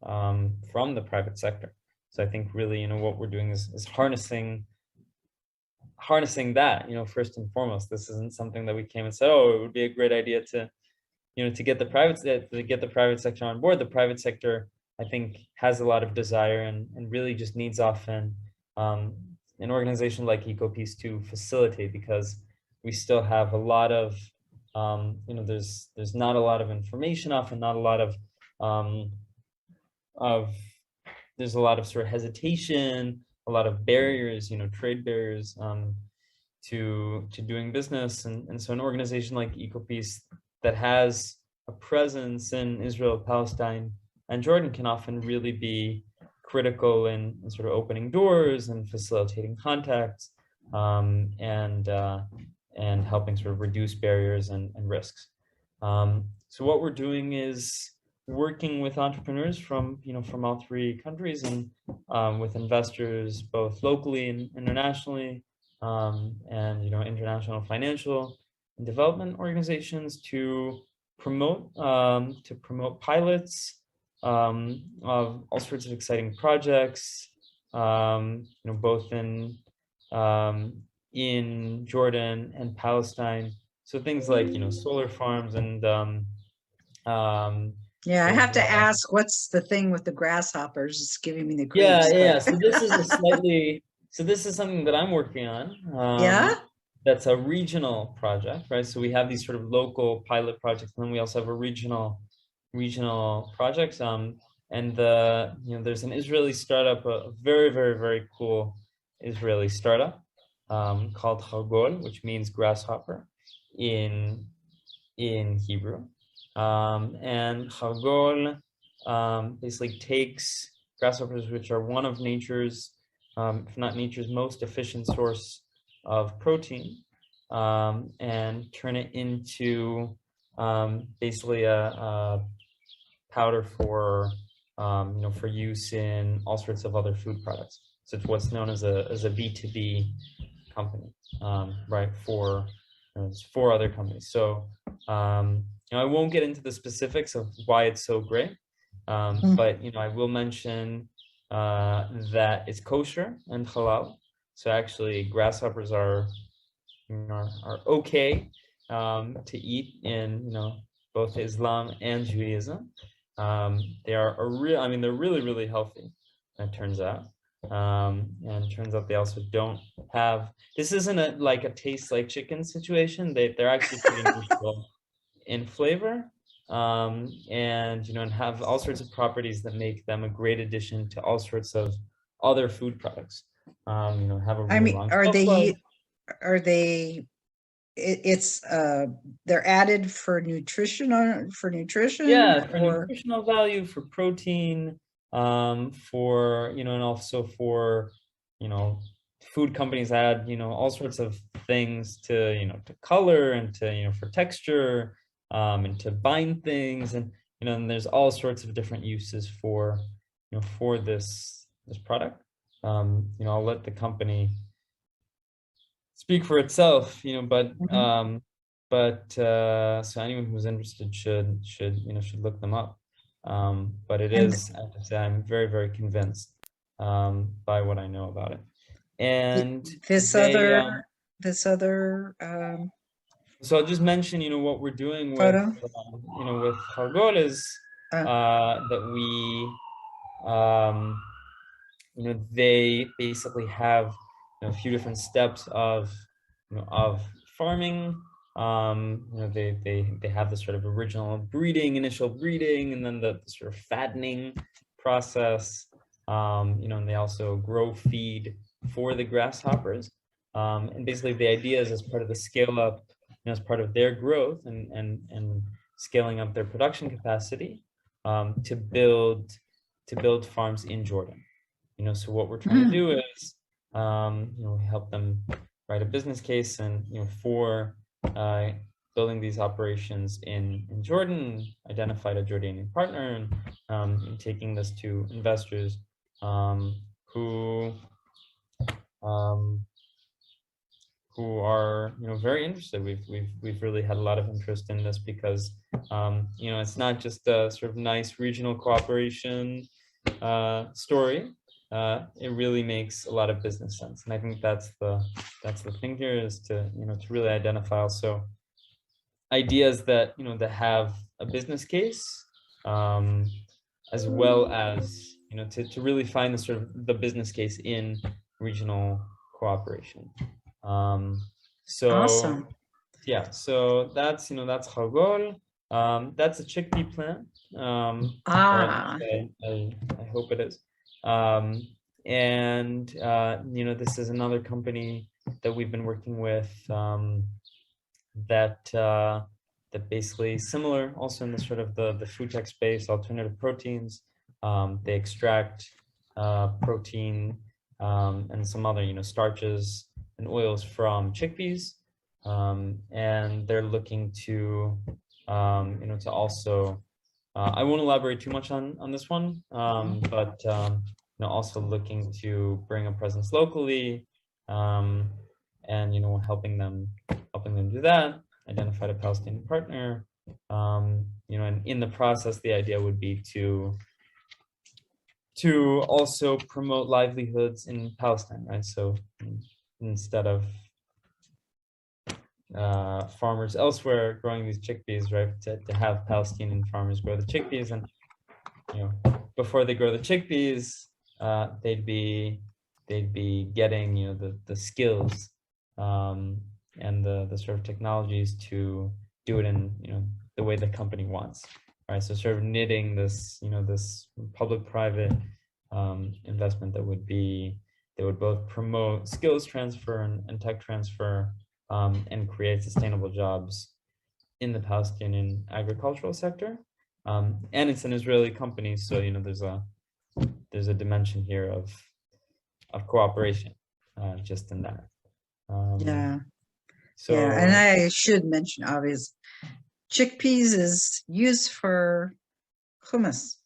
from the private sector. So I think really, what we're doing is harnessing that, first and foremost. This isn't something that we came and said, oh, it would be a great idea to get the private sector on board. The private sector, I think, has a lot of desire and really just needs often an organization like EcoPeace to facilitate, because we still have a lot of, there's not a lot of information, often not a lot of there's a lot of sort of hesitation, a lot of barriers, trade barriers to doing business. And so an organization like EcoPeace that has a presence in Israel, Palestine, and Jordan can often really be critical in sort of opening doors and facilitating contacts, and helping sort of reduce barriers and risks. So what we're doing is working with entrepreneurs from all three countries, and with investors both locally and internationally, and international financial and development organizations to promote pilots of all sorts of exciting projects, both in Jordan and Palestine. So things like solar farms and Yeah, I have to ask, what's the thing with the grasshoppers? It's giving me the creeps. Yeah. So this is something that I'm working on. Yeah. That's a regional project, right? So we have these sort of local pilot projects, and then we also have a regional projects. And there's an Israeli startup, a very, very, very cool Israeli startup called Chagol, which means grasshopper in Hebrew. And Chagol basically takes grasshoppers, which are one of nature's, if not nature's most efficient source of protein, and turn it into basically a powder for for use in all sorts of other food products. So it's what's known as a B2B company, right? For other companies. So I won't get into the specifics of why it's so great, but I will mention that it's kosher and halal. So actually, grasshoppers are okay to eat in both Islam and Judaism. They are they're really, really healthy, it turns out. And it turns out they also don't have, this isn't a taste like chicken situation. They're actually pretty neutral in flavor, and have all sorts of properties that make them a great addition to all sorts of other food products. Have a really long are shelf life. They're added for nutrition, Yeah, for or nutritional value, for protein, for and also for food companies add all sorts of things to, to color and to, for texture, and to bind things, and and there's all sorts of different uses for, for this product. I'll let the company speak for itself, so anyone who's interested should look them up. But it is, I have to say, I'm very, very convinced by what I know about it. And this other so I'll just mention, what we're doing with, photo. With Hargol is that we, they basically have a few different steps of, of farming. They have the sort of original breeding, initial breeding, and then the sort of fattening process. And they also grow feed for the grasshoppers. And basically the idea is, as part of the scale up, as part of their growth and scaling up their production capacity, to build farms in Jordan. So what we're trying to do is, help them write a business case and, for building these operations in Jordan, identified a Jordanian partner, and taking this to investors who are very interested. We've really had a lot of interest in this because it's not just a sort of nice regional cooperation story. It really makes a lot of business sense, and I think that's the thing here, is to to really identify also ideas that that have a business case, as well as to really find the sort of the business case in regional cooperation. So Awesome. yeah, so that's that's Chagol. That's a chickpea plant. I hope it is. And this is another company that we've been working with, that basically similar, also in the sort of the food tech space, alternative proteins. They extract protein and some other starches and oils from chickpeas, and they're looking to to also, I won't elaborate too much on this one, but also looking to bring a presence locally, and helping them do that. Identified a Palestinian partner, and in the process, the idea would be to also promote livelihoods in Palestine, right? So instead of farmers elsewhere growing these chickpeas, right, to have Palestinian farmers grow the chickpeas, and before they grow the chickpeas, they'd be getting the skills and the sort of technologies to do it in the way the company wants, right? So sort of knitting this this public-private investment that would both promote skills transfer and tech transfer, and create sustainable jobs in the Palestinian agricultural sector. And it's an Israeli company, so there's a dimension here of cooperation, just in that. So and I should mention, obvious, chickpeas is used for hummus.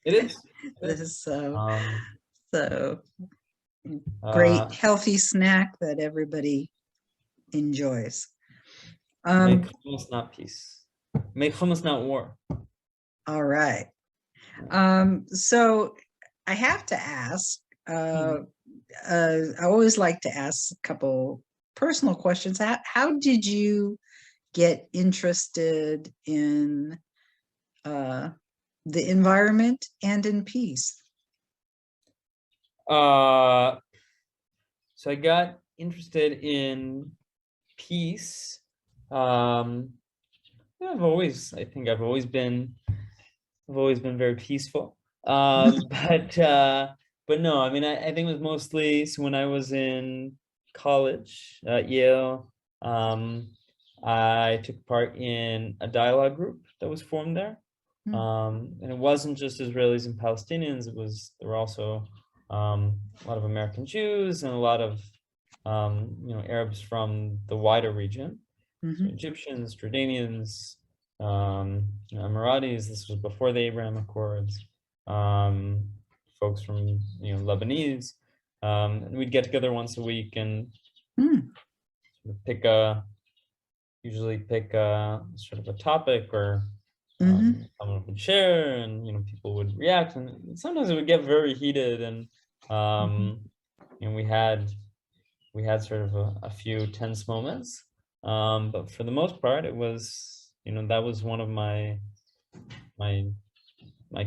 it is. This is so great healthy snack that everybody enjoys. Make hummus, not peace. Make hummus, not war. All right. So I have to ask, I always like to ask a couple personal questions. How did you get interested in the environment and in peace? So I got interested in peace. I think I've always been very peaceful. But no, I mean, I think it was mostly, so when I was in college at Yale, I took part in a dialogue group that was formed there. And it wasn't just Israelis and Palestinians, there were also a lot of American Jews and a lot of Arabs from the wider region, so Mm-hmm. Egyptians, Jordanians, Emiratis. This was before the Abraham Accords. Folks from Lebanese, and we'd get together once a week and sort of usually pick a sort of a topic, or someone would share, and people would react, and sometimes it would get very heated, and we had sort of a few tense moments, but for the most part, it was that was one of my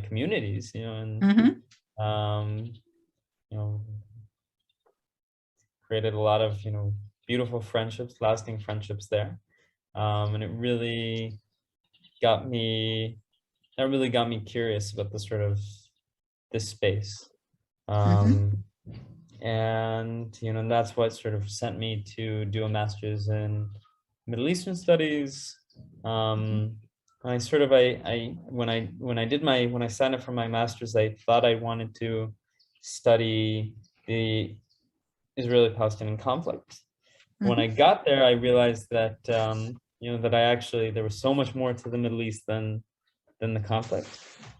communities, and created a lot of beautiful friendships, lasting friendships there, and it really got me curious about the sort of this space, and that's what sort of sent me to do a master's in Middle Eastern studies. I sort of when I signed up for my master's, I thought I wanted to study the Israeli-Palestinian conflict. When I got there, I realized that that there was so much more to the Middle East than the conflict,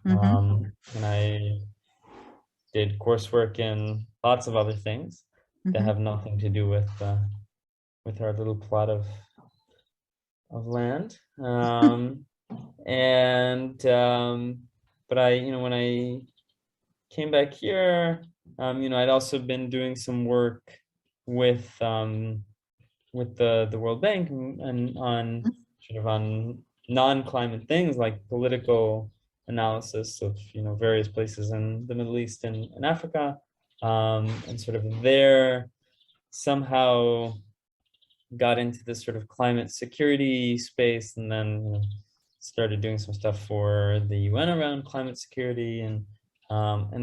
and I did coursework in lots of other things that have nothing to do with our little plot of land, but when I came back here, I'd also been doing some work with the World Bank and on sort of on non-climate things like political analysis of various places in the Middle East and Africa, and sort of there somehow got into this sort of climate security space, and then started doing some stuff for the UN around climate security, and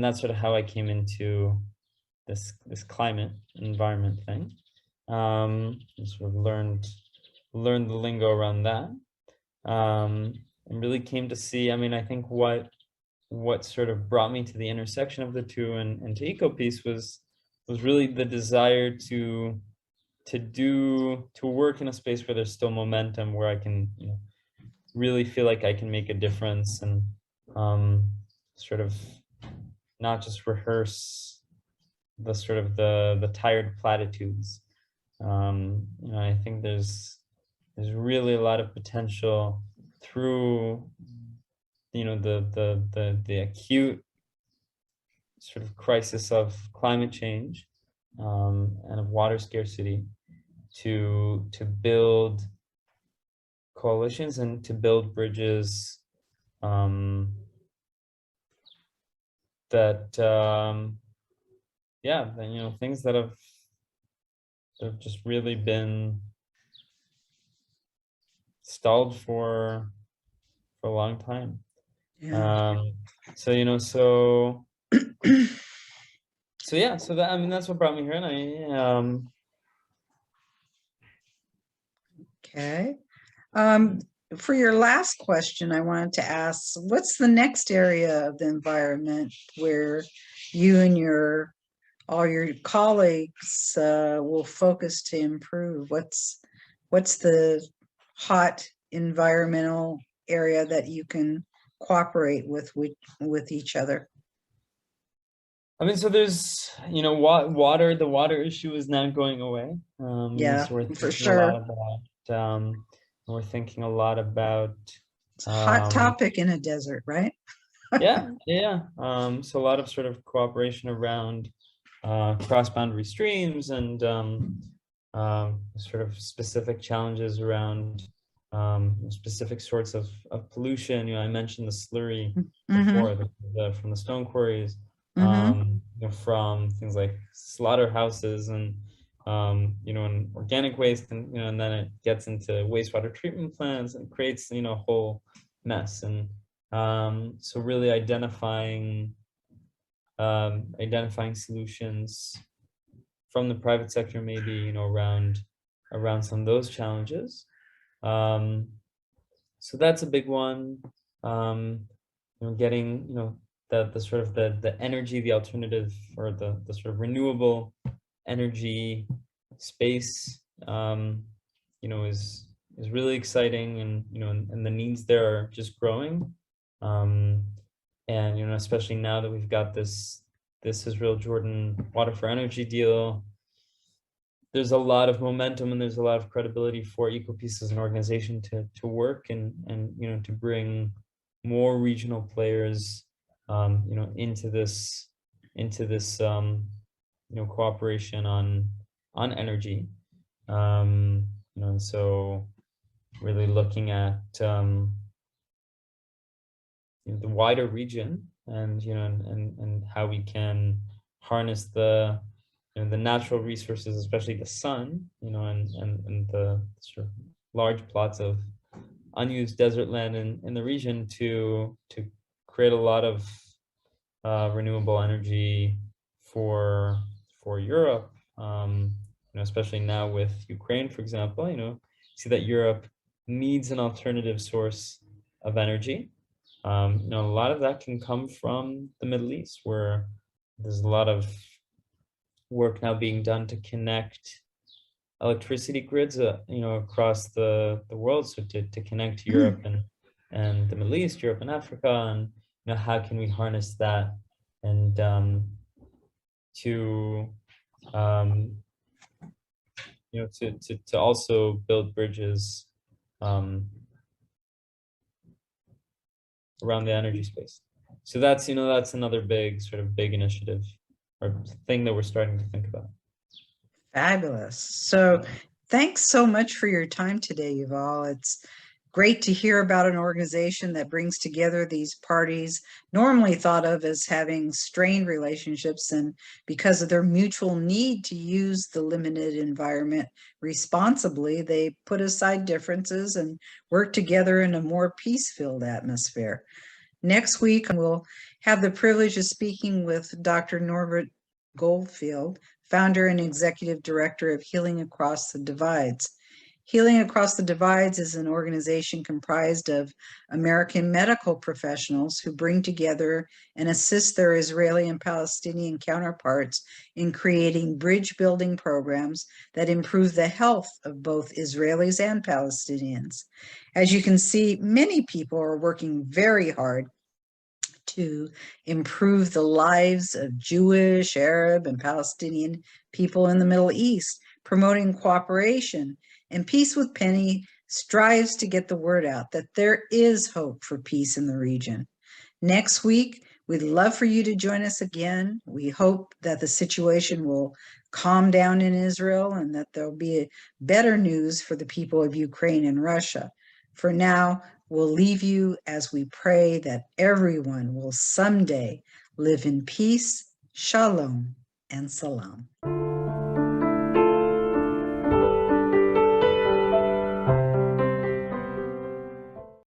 that's sort of how I came into this climate environment thing. Sort of learned the lingo around that, and really came to see, I think what sort of brought me to the intersection of the two and to EcoPeace was really the desire to work in a space where there's still momentum, where I can really feel like I can make a difference, and sort of not just rehearse the sort of the tired platitudes. I think there's really a lot of potential through the acute sort of crisis of climate change, and of water scarcity, to build coalitions and to build bridges that things that have just really been stalled for a long time. So that, that's what brought me here, and Okay. For your last question, I wanted to ask, what's the next area of the environment where you and all your colleagues will focus to improve? What's the hot environmental area that you can cooperate with each other? So there's, water. The water issue is not going away. Yeah, so we're for thinking sure. a lot about, we're thinking a lot about. It's a hot topic in a desert, right? Yeah. So a lot of sort of cooperation around cross-boundary streams, and sort of specific challenges around specific sorts of pollution. I mentioned the slurry before, from the stone quarries, from things like slaughterhouses, and and organic waste, and and then it gets into wastewater treatment plants and creates a whole mess. And so really identifying solutions from the private sector, maybe around some of those challenges. So that's a big one. Getting the sort of the energy, the alternative, or the sort of renewable energy space, is really exciting, and and the needs there are just growing, and especially now that we've got this Israel-Jordan water for energy deal. There's a lot of momentum and there's a lot of credibility for EcoPeace as an organization to work and to bring more regional players into this cooperation on energy, and so really looking at the wider region, and and how we can harness the natural resources, especially the sun, and the sort of large plots of unused desert land in the region to create a lot of renewable energy for Europe, especially now with Ukraine, for example. See that Europe needs an alternative source of energy. A lot of that can come from the Middle East, where there's a lot of work now being done to connect electricity grids, across the world. So to connect Europe and the Middle East, Europe and Africa, and how can we harness that, and to also build bridges around the energy space. So that's another big initiative or thing that we're starting to think about. Fabulous. So thanks so much for your time today, Yuval. It's great to hear about an organization that brings together these parties normally thought of as having strained relationships, and because of their mutual need to use the limited environment responsibly, they put aside differences and work together in a more peace-filled atmosphere. Next week, we'll have the privilege of speaking with Dr. Norbert Goldfield, founder and executive director of Healing Across the Divides. Healing Across the Divides is an organization comprised of American medical professionals who bring together and assist their Israeli and Palestinian counterparts in creating bridge building programs that improve the health of both Israelis and Palestinians. As you can see, many people are working very hard to improve the lives of Jewish, Arab, and Palestinian people in the Middle East, promoting cooperation. And Peace with Penny strives to get the word out that there is hope for peace in the region. Next week, we'd love for you to join us again. We hope that the situation will calm down in Israel and that there'll be better news for the people of Ukraine and Russia. For now, we'll leave you as we pray that everyone will someday live in peace, shalom, and salam.